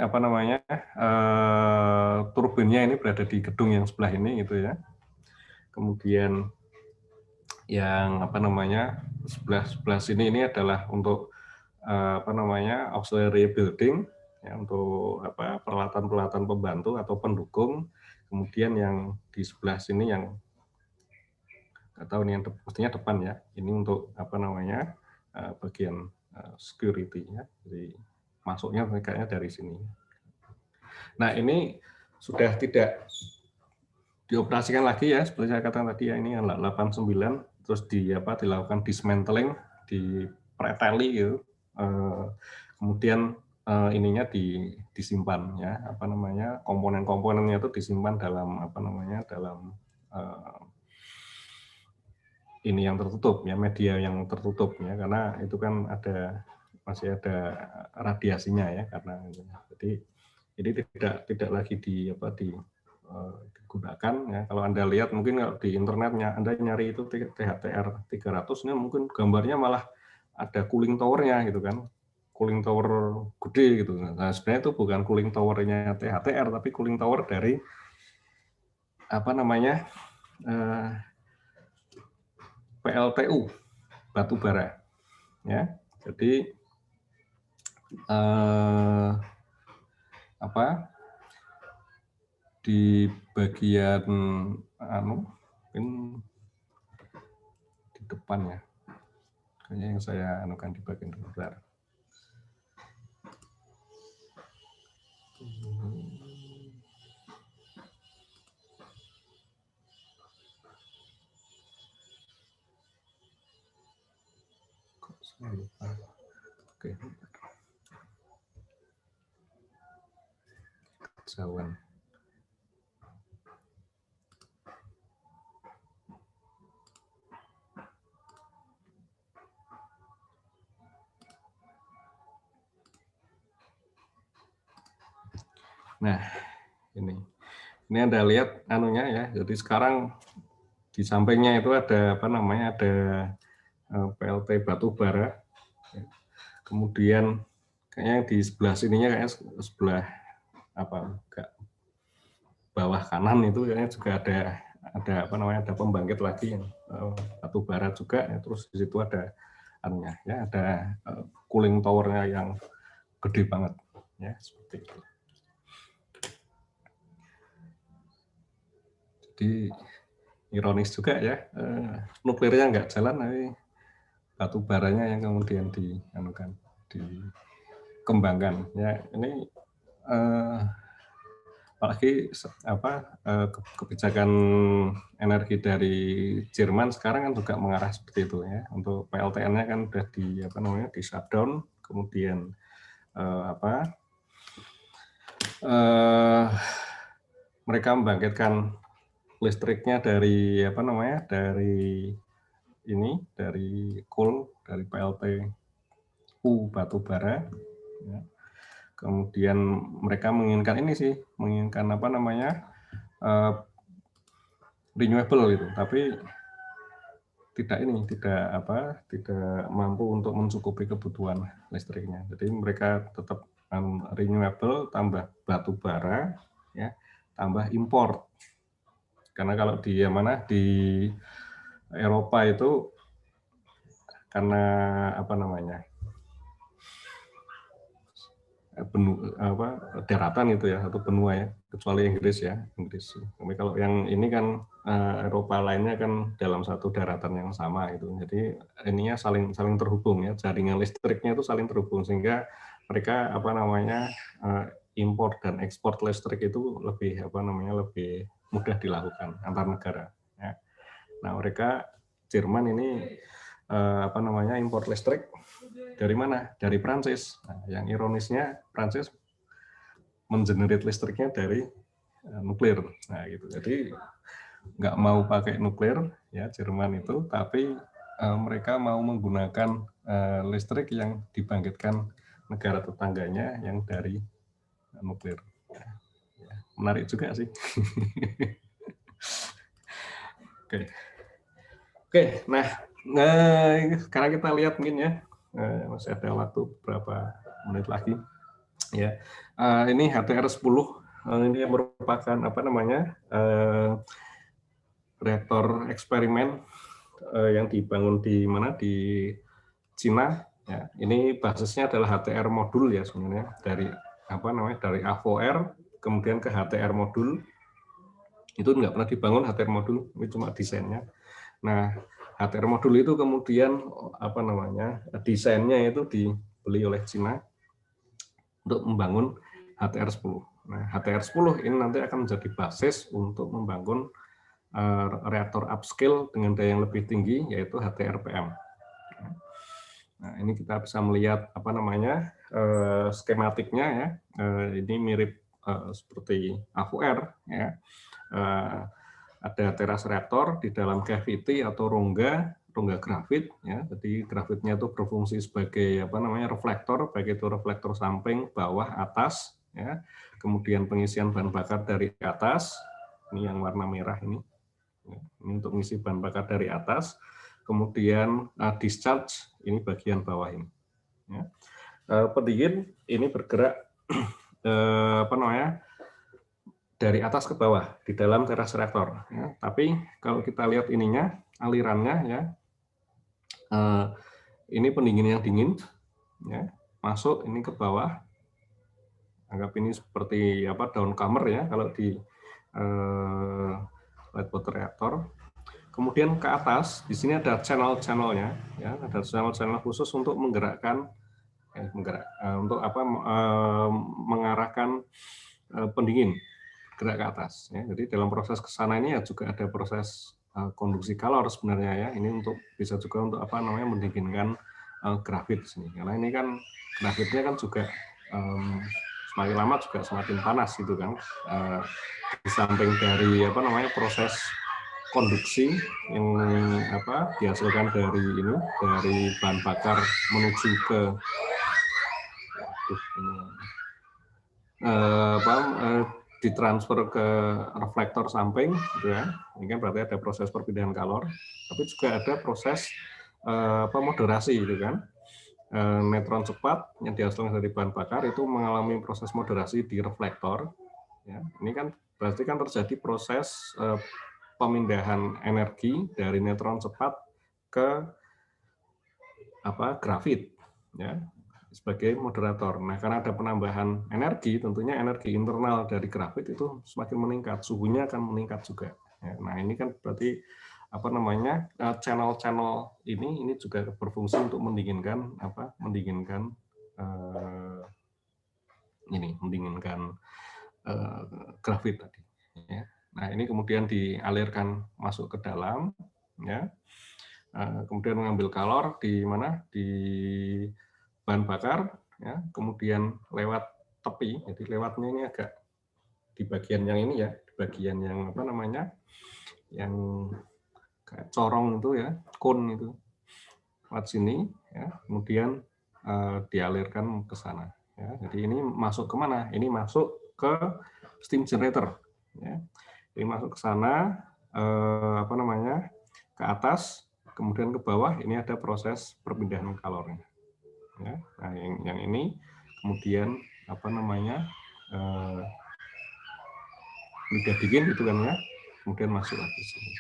turbinnya ini berada di gedung yang sebelah ini gitu ya. Kemudian yang sebelah sini ini adalah untuk auxiliary building ya, untuk peralatan-peralatan pembantu atau pendukung. Kemudian yang di sebelah sini yang nggak tahu nih, yang pastinya depan ya. Ini untuk bagian security ya. Jadi masuknya kayaknya dari sini. Nah, ini sudah tidak dioperasikan lagi ya, seperti saya katakan tadi ya, ini 89 terus dilakukan dismantling, dipreteli gitu. Kemudian ininya disimpan ya, komponen-komponennya itu disimpan dalam dalam ini yang tertutup ya, media yang tertutup ya, karena itu kan masih ada radiasinya ya, karena jadi ini tidak lagi digunakan ya. Kalau Anda lihat mungkin kalau di internetnya Anda nyari itu THTR 300, ini mungkin gambarnya malah ada cooling tower-nya gitu kan, cooling tower gede gitu. Nah, sebenarnya itu bukan cooling tower-nya THTR, tapi cooling tower dari PLTU batu bara ya. Jadi di bagian mungkin di depan ya, kayaknya yang saya anukan di bagian luar. Oke. Kejauhan. Nah, ini Anda lihat anunya ya. Jadi sekarang di sampingnya itu ada ada PLT batu bara. Kemudian kayaknya di sebelah sininya kayaknya sebelah bawah kanan itu kayaknya juga ada pembangkit lagi yang batu bara juga ya. Terus di situ ada anunya ya, ada cooling tower-nya yang gede banget ya, seperti itu. Jadi ironis juga ya, nuklirnya nggak jalan, tapi batu baranya yang kemudian dikembangkan ya. Ini apalagi kebijakan energi dari Jerman sekarang kan juga mengarah seperti itu ya. Untuk PLTN-nya kan sudah di shutdown, kemudian mereka membangkitkan listriknya dari apa namanya, dari coal, dari PLTU batu bara. Ya. Kemudian mereka menginginkan ini sih, menginginkan apa namanya, renewable itu, tapi tidak mampu untuk mencukupi kebutuhan listriknya. Jadi mereka tetap renewable tambah batu bara, ya, tambah import. Karena kalau di Eropa itu karena apa namanya, daratan itu ya, atau benua ya, kecuali Inggris. Tapi kalau yang ini kan Eropa lainnya kan dalam satu daratan yang sama itu. Jadi ininya saling terhubung ya, jaringan listriknya itu saling terhubung, sehingga mereka apa namanya, impor dan ekspor listrik itu lebih lebih mudah dilakukan antar negara. Ya. Nah, mereka Jerman ini impor listrik dari mana? Dari Prancis. Nah, yang ironisnya Prancis mengenerate listriknya dari nuklir. Nah, gitu. Jadi nggak mau pakai nuklir ya Jerman itu, tapi mereka mau menggunakan listrik yang dibangkitkan negara tetangganya yang dari nuklir. Ya, menarik juga sih. Oke, nah sekarang kita lihat mungkin ya, masih ada waktu beberapa menit lagi. Ya, ini HTR 10, ini merupakan apa namanya, reaktor eksperimen yang dibangun di mana, di Cina. Ya, ini basisnya adalah HTR modul ya sebenarnya, dari apa namanya, dari AVOR kemudian ke HTR modul. Itu nggak pernah dibangun HTR modul, ini cuma desainnya. Nah, HTR modul itu kemudian apa namanya, desainnya itu dibeli oleh Cina untuk membangun HTR-10. Nah, HTR-10 ini nanti akan menjadi basis untuk membangun reaktor upscale dengan daya yang lebih tinggi, yaitu HTR-PM. Nah, ini kita bisa melihat apa namanya, skematiknya ya. Ini mirip seperti AVOR ya. Ada teras reaktor di dalam cavity atau rongga grafit ya. Jadi grafitnya itu berfungsi sebagai apa namanya, reflektor, baik itu reflektor samping, bawah, atas ya. Kemudian pengisian bahan bakar dari atas, ini yang warna merah ini. Ini untuk mengisi bahan bakar dari atas. Kemudian discharge, ini bagian bawah ini. Ya. Pendingin ini bergerak apa namanya, dari atas ke bawah di dalam teras reaktor. Ya. Tapi kalau kita lihat ininya, alirannya ya, ini pendingin yang dingin, ya, masuk ini ke bawah. Anggap ini seperti apa, daun kamar ya kalau di light water reactor. Kemudian ke atas, di sini ada channel-channelnya, ya, ada channel-channel khusus untuk menggerakkan, untuk apa, mengarahkan pendingin gerak ke atas. Ya. Jadi dalam proses ke sana ini ya juga ada proses konduksi kalor sebenarnya ya. Ini untuk bisa juga untuk apa namanya, mendinginkan grafit sini. Karena ini kan grafitnya kan juga semakin lama juga semakin panas gitu kan. Di samping dari apa namanya, proses konduksi yang apa dihasilkan dari ini, dari bahan bakar menuju ke ditransfer ke reflektor samping, gitu ya. Ini kan berarti ada proses perpindahan kalor, tapi juga ada proses moderasi, gitu kan. Neutron cepat yang dihasilkan dari bahan bakar itu mengalami proses moderasi di reflektor. Ya. Ini kan berarti kan terjadi proses pemindahan energi dari neutron cepat ke apa, grafit, ya, sebagai moderator. Nah, karena ada penambahan energi, tentunya energi internal dari grafit itu semakin meningkat, suhunya akan meningkat juga. Ya, nah, ini kan berarti apa namanya, channel-channel ini juga berfungsi untuk mendinginkan apa, mendinginkan grafit tadi. Ya. Nah, ini kemudian dialirkan masuk ke dalam, ya. Kemudian mengambil kalor di mana, di bahan bakar, ya, kemudian lewat tepi, jadi lewatnya ini agak di bagian yang ini ya, di bagian yang apa namanya, yang kayak corong itu ya, cone itu lewat sini, ya, kemudian dialirkan ke sana. Ya. Jadi ini masuk ke mana? Ini masuk ke steam generator. Ya. Ini masuk ke sana, apa namanya, ke atas, kemudian ke bawah. Ini ada proses perpindahan kalornya. Ya. Nah, yang ini kemudian apa namanya, lidah dingin gitu kan ya, kemudian masuk lagi sini.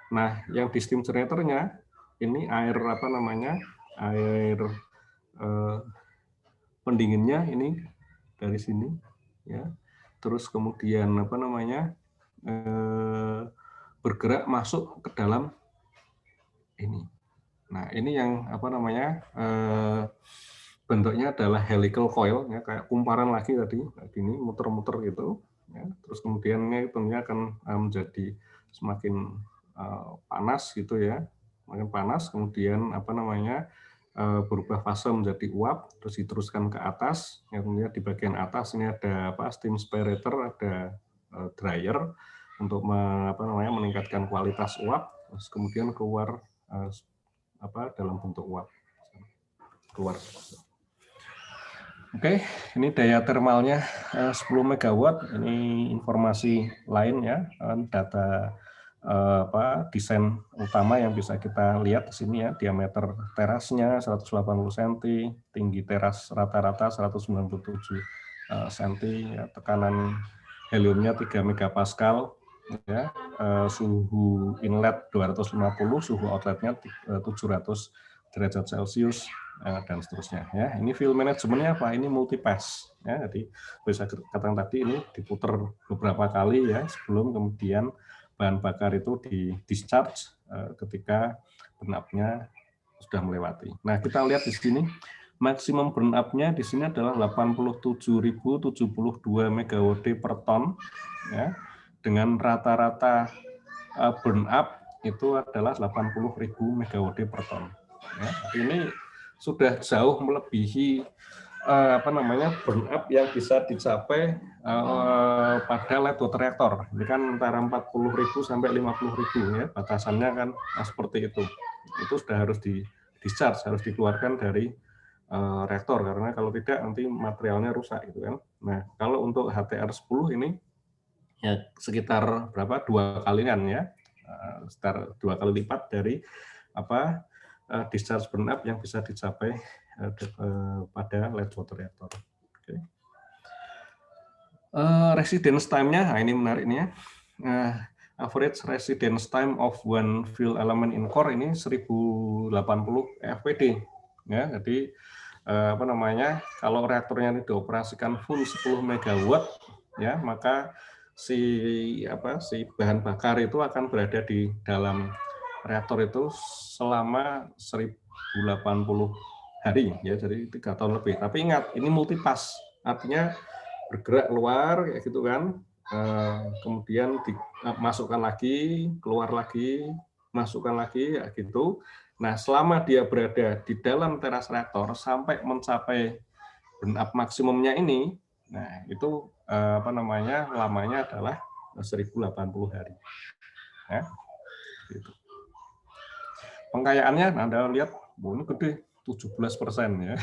Nah, yang di steam generatornya ini air apa namanya, air pendinginnya ini dari sini, ya. Terus kemudian apa namanya, bergerak masuk ke dalam ini. Nah, ini yang apa namanya, bentuknya adalah helical coil, ya, kayak kumparan lagi tadi, ini muter-muter gitu. Ya. Terus kemudian ini tentunya akan menjadi semakin panas gitu ya, semakin panas, kemudian apa namanya, berubah fase menjadi uap, terus diteruskan ke atas. Ya, kemudian di bagian atas ini ada apa, steam separator, ada dryer untuk apa namanya, meningkatkan kualitas uap, terus kemudian keluar apa, dalam bentuk uap keluar. Oke, ini daya termalnya 10 MW. Ini informasi lain ya, data apa, desain utama yang bisa kita lihat di sini ya. Diameter terasnya 180 cm, tinggi teras rata-rata 197 cm, ya, tekanan heliumnya 3 megapascal, ya, suhu inlet 250, suhu outletnya 700 derajat Celcius, dan seterusnya ya. Ini fuel manajemennya apa? Ini multipass ya. Jadi bisa katakan tadi ini diputar beberapa kali ya sebelum kemudian bahan bakar itu di discharge ketika burn up-nya sudah melewati. Nah, kita lihat di sini maksimum burn up-nya di sini adalah 87.072 MWD per ton ya. Dengan rata-rata burn up itu adalah 80.000 MWD per ton. Ya, ini sudah jauh melebihi apa namanya, burn up yang bisa dicapai pada lead water reactor. Ini kan antara 40.000 sampai 50.000 ya, batasannya kan seperti itu. Itu sudah harus di discharge, harus dikeluarkan dari reaktor, karena kalau tidak nanti materialnya rusak gitu kan. Nah, kalau untuk HTR 10 ini ya sekitar berapa, 2 kalian ya, sekitar 2 kali lipat dari apa, discharge burn up yang bisa dicapai pada lead water reactor. Okay. Residence time-nya, nah ini menarik nih ya. Average residence time of one fuel element in core ini 1080 fpd. Ya, jadi apa namanya, kalau reaktornya ini dioperasikan full 10 MW, ya, maka si bahan bakar itu akan berada di dalam reaktor itu selama 1080 hari ya, jadi 3 tahun lebih. Tapi ingat, ini multipass, artinya bergerak keluar kayak gitu kan, kemudian dimasukkan lagi, keluar lagi, masukkan lagi ya gitu. Nah, selama dia berada di dalam teras reaktor sampai mencapai burn up maksimumnya ini, nah itu apa namanya, lamanya adalah 1080 hari. Ya, gitu. Pengkayaannya Anda lihat, ini gede 17% ya,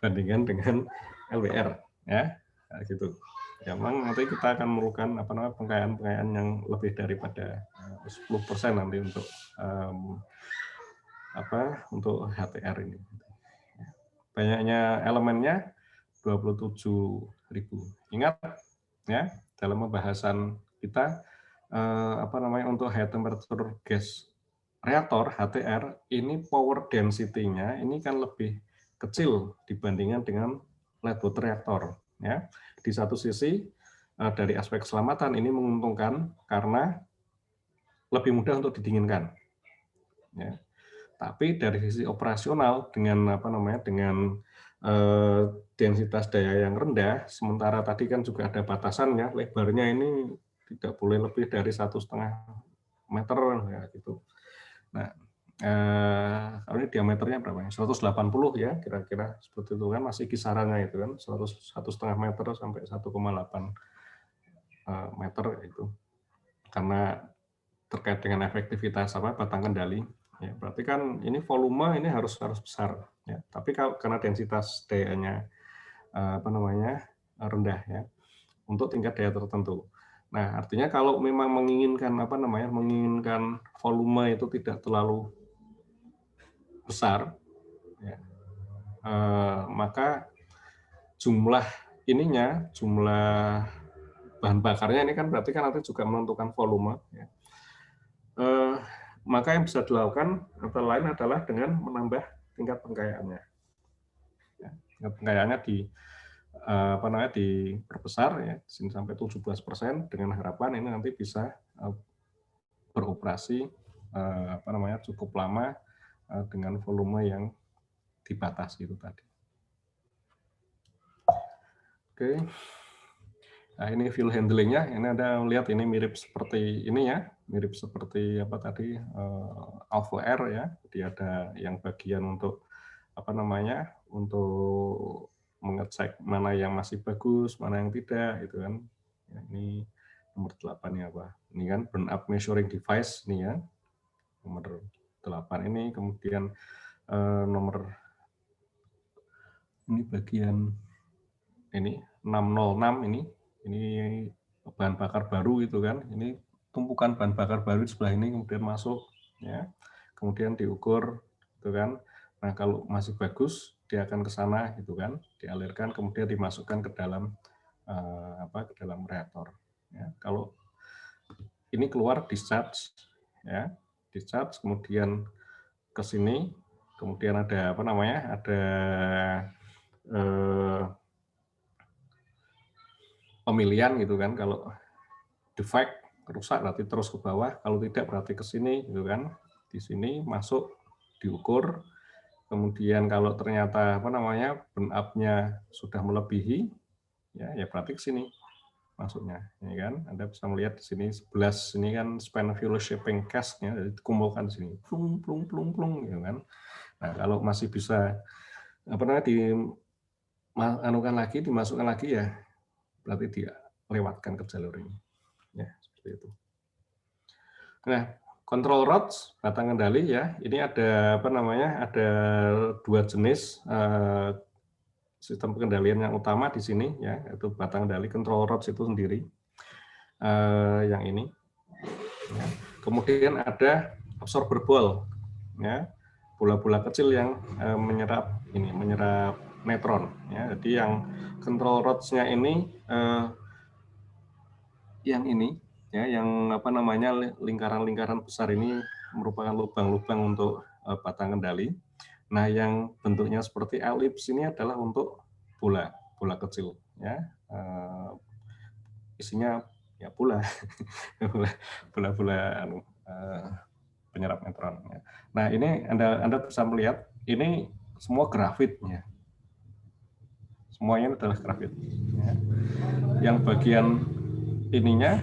bandingkan dengan LWR ya, gitu. Ya, memang nanti kita akan memerlukan apa namanya, pengkayaan yang lebih daripada 10% nanti untuk untuk HTR ini. Banyaknya elemennya 27.000. Ingat ya, dalam pembahasan kita apa namanya, untuk high temperature gas reaktor HTR ini power density-nya ini kan lebih kecil dibandingkan dengan lead water reactor ya. Di satu sisi dari aspek keselamatan ini menguntungkan karena lebih mudah untuk didinginkan ya. Tapi dari sisi operasional dengan apa namanya, dengan densitas daya yang rendah, sementara tadi kan juga ada batasannya, lebarnya ini tidak boleh lebih dari 1,5 meter ya gitu. Nah, kalau ini diameternya berapa ya? 180 ya, kira-kira seperti itu kan, masih kisarannya itu kan, 1,5 meter sampai 1,8 meter itu karena terkait dengan efektivitas batang kendali. Ya, berarti kan ini volume ini harus besar. Ya. Tapi karena densitas daya-nya rendah ya untuk tingkat daya tertentu. Nah, artinya kalau memang menginginkan menginginkan volume itu tidak terlalu besar, ya, maka jumlah bahan bakarnya ini kan berarti kan nanti juga menentukan volume. Ya. Maka yang bisa dilakukan antara lain adalah dengan menambah tingkat pengkayaannya. Ya, tingkat pengkayaannya diperbesar ya, sini sampai 17% dengan harapan ini nanti bisa beroperasi cukup lama dengan volume yang dibatasi itu tadi. Oke. Nah, ini fuel handling-nya. Ini Anda lihat ini mirip seperti ini ya, mirip seperti Alpha Air ya. Jadi ada yang bagian untuk untuk mengecek mana yang masih bagus, mana yang tidak, gitu kan. Ya, ini nomor 8 ya, Pak. Ini kan burn up measuring device nih ya. Nomor 8 ini, kemudian nomor ini bagian ini 606 ini bahan bakar baru gitu kan. Ini tumpukan bahan bakar baru di sebelah ini kemudian masuk ya. Kemudian diukur gitu kan. Nah, kalau masih bagus dia akan ke sana gitu kan, dialirkan kemudian dimasukkan ke dalam ke dalam reaktor ya. Kalau ini keluar discharge ya. Discharge kemudian ke sini kemudian ada ada pemilihan gitu kan, kalau defect rusak berarti terus ke bawah, kalau tidak berarti ke sini gitu kan. Di sini masuk diukur. Kemudian kalau ternyata burn up-nya sudah melebihi ya berarti ke sini masuknya ya kan. Anda bisa melihat di sini 11 ini kan span fuel shaping cask-nya, jadi dikumpulkan di sini plung plung plung plung gitu kan. Nah, kalau masih bisa dimasukkan lagi ya berarti dia lewatkan ke jalur ini. Ya, seperti itu. Nah, control rods batang kendali ya. Ini ada ada 2 jenis sistem pengendalian yang utama di sini ya, yaitu batang kendali control rods itu sendiri. Yang ini. Ya. Kemudian ada absorber ball ya. Bola-bola kecil yang menyerap neutron ya. Jadi yang control rods-nya ini yang ini ya, yang lingkaran-lingkaran besar ini merupakan lubang-lubang untuk batang kendali. Nah, yang bentuknya seperti elips ini adalah untuk bola kecil ya. Isinya ya bola penyerap neutron ya. Nah, ini Anda bisa melihat ini semua grafitnya. Semuanya adalah grafit ya. Yang bagian ininya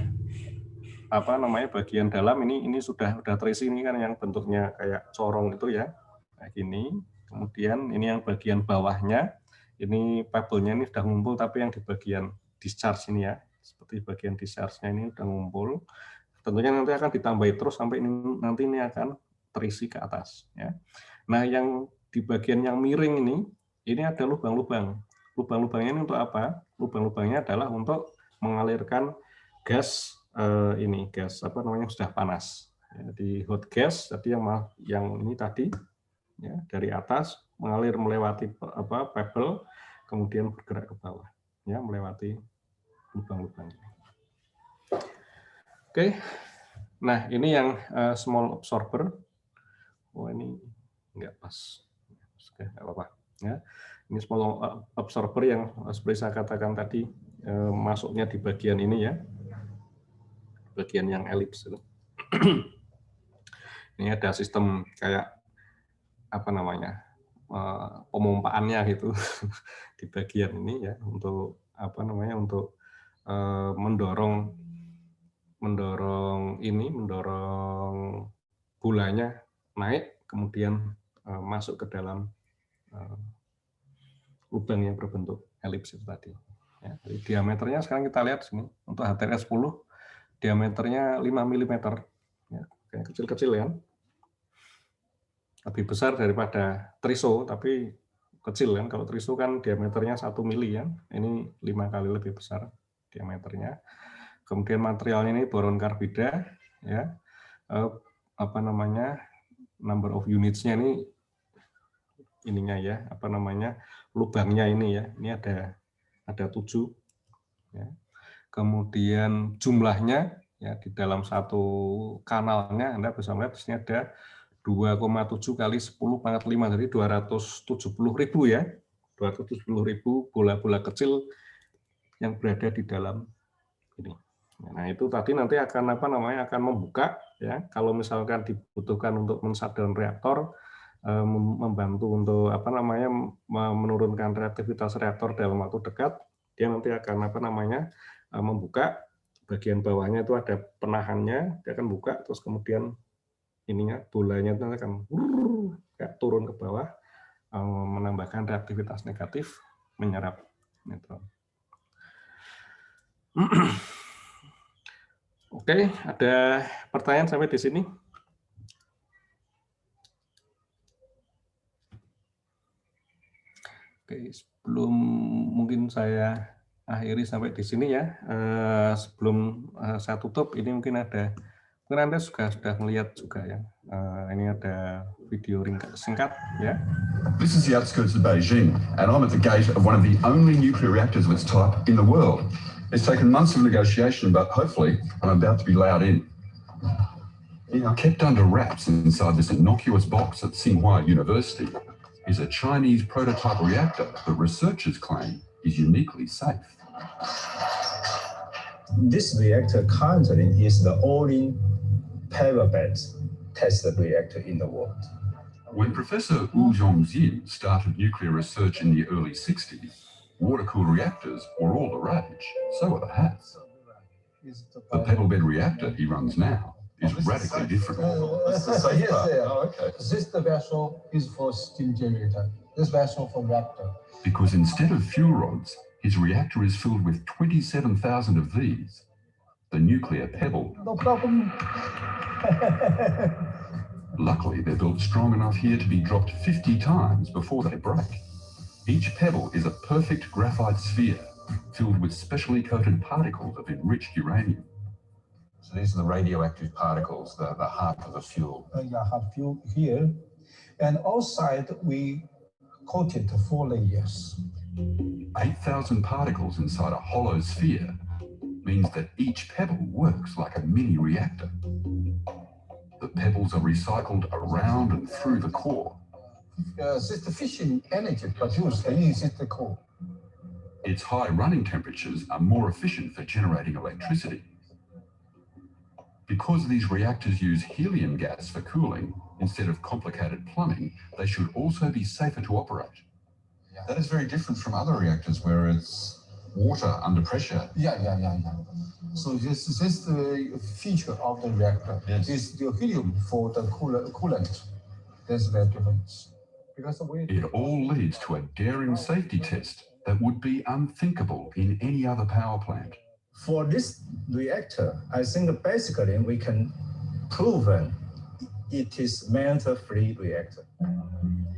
bagian dalam ini sudah terisi, ini kan yang bentuknya kayak corong itu ya, kayak gini. Kemudian ini yang bagian bawahnya ini pebble-nya ini sudah ngumpul, tapi yang di bagian discharge ini ya, seperti bagian discharge-nya ini sudah ngumpul. Tentunya nanti akan ditambahi terus sampai nanti ini akan terisi ke atas ya. Nah, yang di bagian yang miring ini ada lubang-lubang. Lubang-lubangnya ini untuk apa? Lubang-lubangnya adalah untuk mengalirkan gas gas sudah panas. Jadi hot gas tadi yang ini tadi ya, dari atas mengalir melewati pebble kemudian bergerak ke bawah ya, melewati lubang-lubang. Oke. Nah, ini yang small absorber. Oh, ini enggak pas. Oke, enggak apa-apa ya. Ini small absorber yang seperti saya katakan tadi masuknya di bagian ini ya. Bagian yang elips itu. Ini ada sistem kayak pemompaannya gitu di bagian ini ya, untuk untuk mendorong bolanya naik kemudian masuk ke dalam lubang yang berbentuk elips itu tadi Ya, diameternya sekarang kita lihat sini untuk HTLS 10 diameternya 5 mm. Ya, kayak kecil-kecil ya. Lebih besar daripada Triso, tapi kecil kan. Kalau Triso kan diameternya 1 mili ya. Ini 5 kali lebih besar diameternya. Kemudian materialnya ini boron karbida ya. Apa namanya? Number of units-nya ini ininya ya, apa namanya? Lubangnya ini ya. Ini ada 7 ya. Kemudian jumlahnya ya di dalam satu kanalnya Anda bisa melihat di sini ada 2,7 kali 10 pangkat 5, jadi 270.000 ya. 270.000 bola-bola kecil yang berada di dalam ini. Nah, itu tadi nanti akan apa namanya akan membuka ya. Kalau misalkan dibutuhkan untuk men-shutdown reaktor, membantu untuk apa namanya menurunkan reaktivitas reaktor dalam waktu dekat, dia nanti akan apa namanya membuka bagian bawahnya itu ada penahannya, dia akan buka terus kemudian ininya bolanya itu akan turun ke bawah, menambahkan reaktivitas negatif, menyerap neutron. Oke, ada pertanyaan sampai di sini? Oke, sebelum mungkin saya akhiri sampai di sini ya. Sebelum saya tutup, ini mungkin Anda sudah melihat juga ya. Ini ada video singkat ya. This is the outskirts of Beijing, and I'm at the gate of one of the only nuclear reactors of its type in the world. It's taken months of negotiation, but hopefully I'm about to be allowed in. Kept under wraps inside this innocuous box at Tsinghua University is a Chinese prototype reactor that researchers claim is uniquely safe. This reactor currently is the only paper-bed test reactor in the world. When Professor Wu Zhongxin started nuclear research in the early 60s, water-cooled reactors were all the rage. So were the hats. The pebble bed reactor he runs now is radically different. This vessel is for steam generator. This vessel for reactor. Because instead of fuel rods, his reactor is filled with 27,000 of these. The nuclear pebble. No problem. Luckily, they're built strong enough here to be dropped 50 times before they break. Each pebble is a perfect graphite sphere filled with specially coated particles of enriched uranium. So these are the radioactive particles, the heart of the fuel. Heart fuel here. And outside, we coated 4 layers. 8,000 particles inside a hollow sphere means that each pebble works like a mini reactor. The pebbles are recycled around and through the core. Sufficient energy produced inside the core. Its high running temperatures are more efficient for generating electricity. Because these reactors use helium gas for cooling instead of complicated plumbing, they should also be safer to operate. That is very different from other reactors where it's water under pressure. Yeah. So this is the feature of the reactor. Yes. This is the helium for the coolant. There's the difference. It all leads to a daring safety test that would be unthinkable in any other power plant. For this reactor, I think basically we can prove it is mentor-free reactor.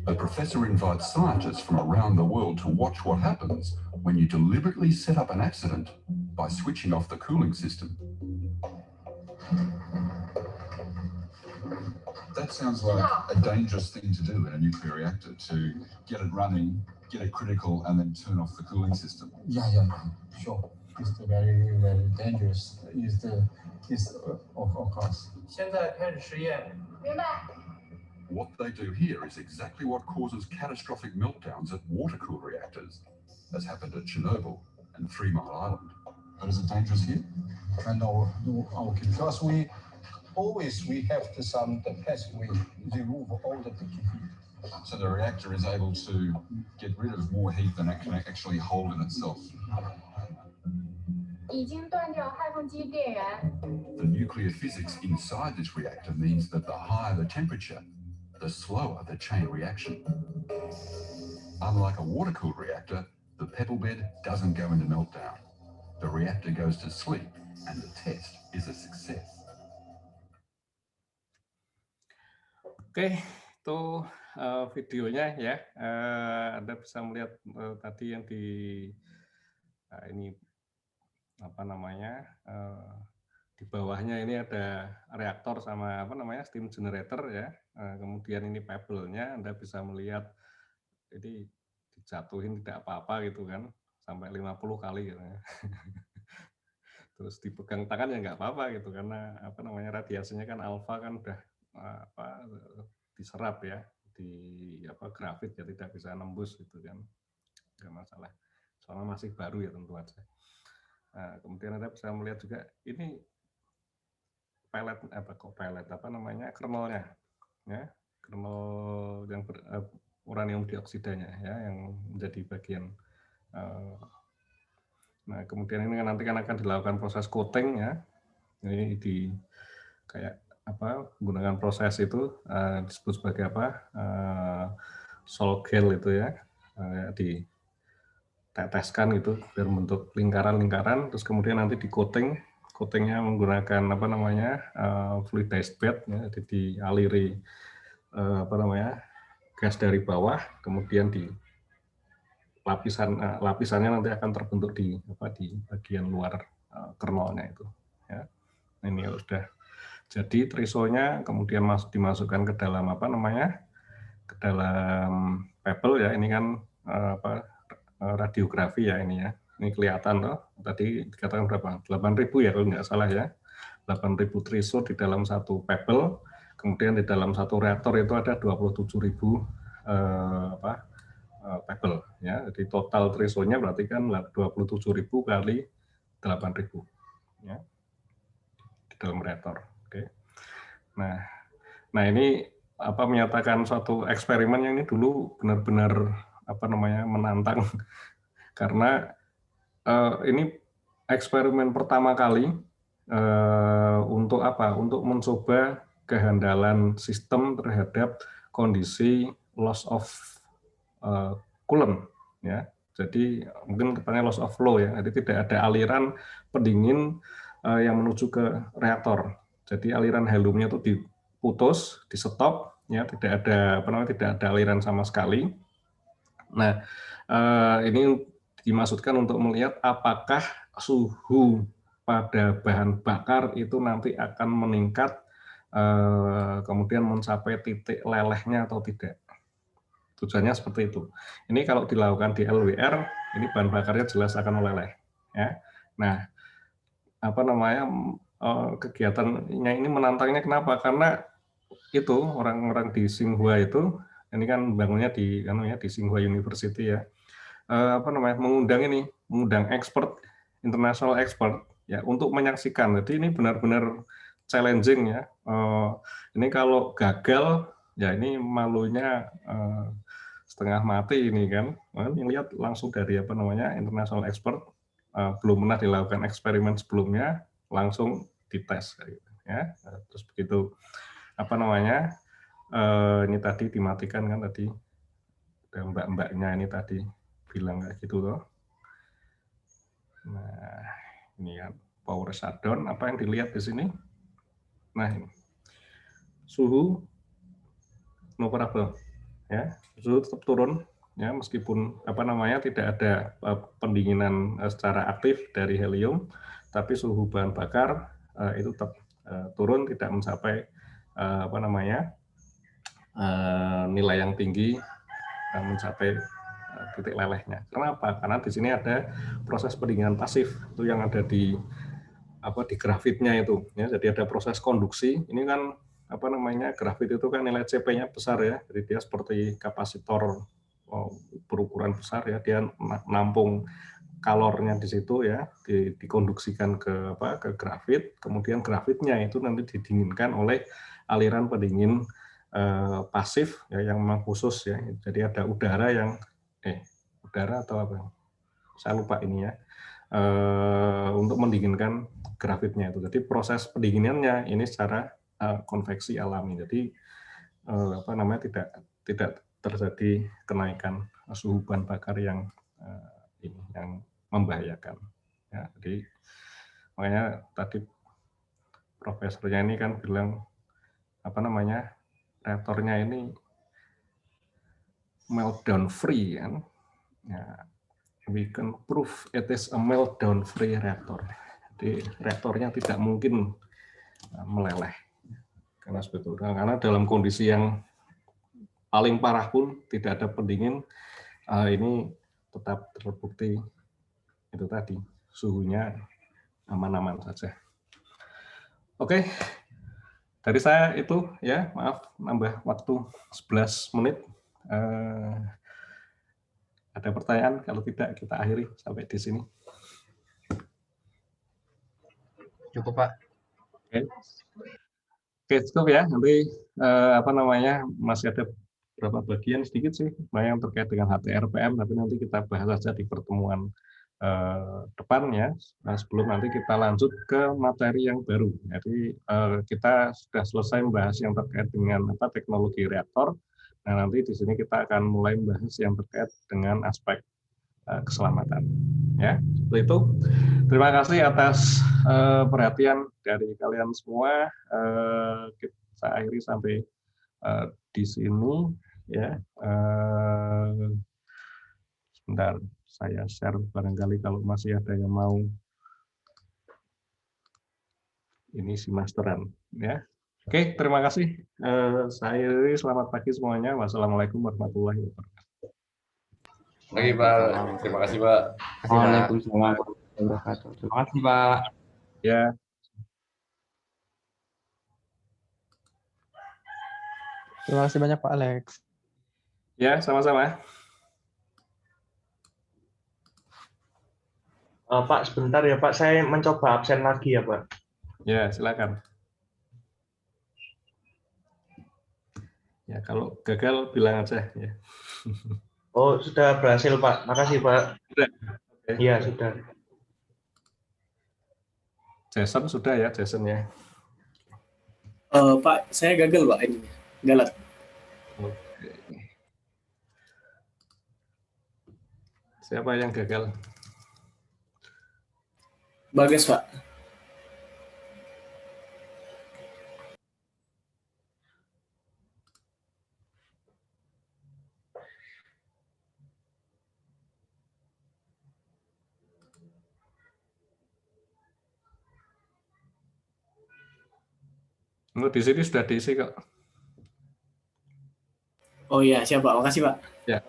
The professor invites scientists from around the world to watch what happens when you deliberately set up an accident by switching off the cooling system. That sounds like a dangerous thing to do in a nuclear reactor, to get it running, get it critical, and then turn off the cooling system. Yeah, sure. It's very, very dangerous. Of course. 现在开始实验。明白。 What they do here is exactly what causes catastrophic meltdowns at water-cooled reactors, as happened at Chernobyl and 3 Mile Island. But is it dangerous here? No, okay. Because we have the test, we remove all the heat. So the reactor is able to get rid of more heat than it can actually hold in itself. 已经断掉氦风机电源。 The nuclear physics inside this reactor means that the higher the temperature, the slower the chain reaction. Unlike a water-cooled reactor, The pebble bed doesn't go into meltdown. The reactor goes to sleep and the test is a success. Oke, itu videonya ya. Anda bisa melihat tadi yang ini apa namanya, di bawahnya ini ada reaktor sama apa namanya steam generator ya. Kemudian ini pebble-nya Anda bisa melihat ini dijatuhin tidak apa-apa gitu kan, sampai 50 kali gitu ya. Terus dipegang tangan ya nggak apa-apa gitu, karena apa namanya radiasinya kan alfa kan udah diserap ya di grafit ya, tidak bisa nembus gitu kan, nggak masalah. Soalnya masih baru ya tentu aja. Nah, kemudian Anda bisa melihat juga ini kernelnya ya, kernel yang uranium dioksidanya ya, yang menjadi bagian. Nah, kemudian ini nanti kan akan dilakukan proses coating ya. Ini kayak menggunakan proses itu disebut sebagai sol gel itu ya, diteteskan gitu biar membentuk lingkaran-lingkaran, terus kemudian nanti di coatingnya menggunakan fluidized bed ya, jadi dialiri gas dari bawah, kemudian di lapisannya nanti akan terbentuk di bagian luar kernelnya itu ya. Ini sudah jadi trisonya, kemudian dimasukkan ke dalam ke dalam pebble ya. Ini kan radiografi ya ini ya. Ini kelihatan loh. Tadi dikatakan berapa? 8.000 ya kalau nggak salah ya. 8.000 triso di dalam satu pebble. Kemudian di dalam satu reaktor itu ada 27.000 pebble ya. Jadi total trisonya berarti kan 27.000 kali 8.000 ya di dalam reaktor. Oke. Nah ini menyatakan suatu eksperimen yang ini dulu benar-benar menantang karena ini eksperimen pertama kali untuk mencoba kehandalan sistem terhadap kondisi loss of coolant ya. Jadi mungkin katanya loss of flow ya. Jadi tidak ada aliran pendingin yang menuju ke reaktor. Jadi aliran heliumnya itu diputus, di stop ya, tidak ada aliran sama sekali. Nah, ini dimaksudkan untuk melihat apakah suhu pada bahan bakar itu nanti akan meningkat kemudian mencapai titik lelehnya atau tidak. Tujuannya seperti itu. Ini kalau dilakukan di LWR, ini bahan bakarnya jelas akan meleleh. Ya. Nah, kegiatannya ini menantangnya kenapa? Karena itu orang-orang di Tsinghua itu, ini kan bangunnya di Tsinghua University ya, mengundang expert, international expert ya untuk menyaksikan. Jadi ini benar-benar challenging ya. Ini kalau gagal ya ini malunya setengah mati ini kan. Ini lihat langsung dari international expert, belum pernah dilakukan eksperimen sebelumnya, langsung dites ya. Terus begitu ini tadi dimatikan kan tadi, dan mbak-mbaknya ini tadi bilang kayak gitu loh. Nah ini kan power shutdown, apa yang dilihat di sini. Nah ini suhu no problem ya, suhu tetap turun ya, meskipun tidak ada pendinginan secara aktif dari helium, tapi suhu bahan bakar itu tetap turun, tidak mencapai nilai yang tinggi, mencapai titik lelehnya. Kenapa? Karena di sini ada proses pendinginan pasif itu yang ada di grafitnya itu ya. Jadi ada proses konduksi. Ini kan grafit itu kan nilai CP-nya besar ya. Jadi dia seperti kapasitor berukuran besar ya. Dia nampung kalornya di situ ya, dikonduksikan ke grafit. Kemudian grafitnya itu nanti didinginkan oleh aliran pendingin pasif ya, yang memang khusus ya. Jadi ada udara atau apa? Saya lupa ini ya. Untuk mendinginkan grafitnya itu. Jadi proses pendinginannya ini secara konveksi alami. Jadi tidak terjadi kenaikan suhu bahan bakar yang yang membahayakan. Ya, jadi makanya tadi profesornya ini kan bilang apa namanya, reaktornya ini meltdown free kan. Ya, we can prove it is a meltdown free reactor. Jadi reaktornya tidak mungkin meleleh karena sebetulnya karena dalam kondisi yang paling parah pun tidak ada pendingin, ini tetap terbukti itu tadi suhunya aman-aman saja. Oke, dari saya itu ya, maaf nambah waktu 11 menit. Ada pertanyaan? Kalau tidak kita akhiri sampai di sini. Cukup, Pak. Oke, cukup ya. Nanti apa namanya, masih ada beberapa bagian sedikit sih yang terkait dengan HTRPM, tapi nanti kita bahas saja di pertemuan depan ya. Nah, sebelum nanti kita lanjut ke materi yang baru. Jadi kita sudah selesai membahas yang terkait dengan teknologi reaktor. Nah, nanti di sini kita akan mulai membahas yang terkait dengan aspek keselamatan. Ya, seperti itu. Terima kasih atas perhatian dari kalian semua. Kita akhiri sampai di sini ya. Sebentar, saya share barangkali kalau masih ada yang mau ini si masteran ya. Oke, terima kasih. Saya selamat pagi semuanya. Wassalamualaikum warahmatullahi wabarakatuh. Pagi Pak, terima kasih Pak. Waalaikumsalam warahmatullahi wabarakatuh. Terima kasih, Pak. Ya. Terima kasih banyak Pak Alex. Ya, sama-sama. Pak, sebentar ya Pak, saya mencoba absen lagi ya Pak. Ya, silakan. Ya, kalau gagal bilang aja ya. Oh, sudah berhasil Pak. Makasih Pak. Sudah. Okay. Iya, sudah. Jason sudah ya, Jason ya. Pak, saya gagal Pak ini. Galat. Oke. Siapa yang gagal? Bagas, Pak. Di sini sudah diisi kok. Oh iya, siap Pak. Makasih Pak. Ya.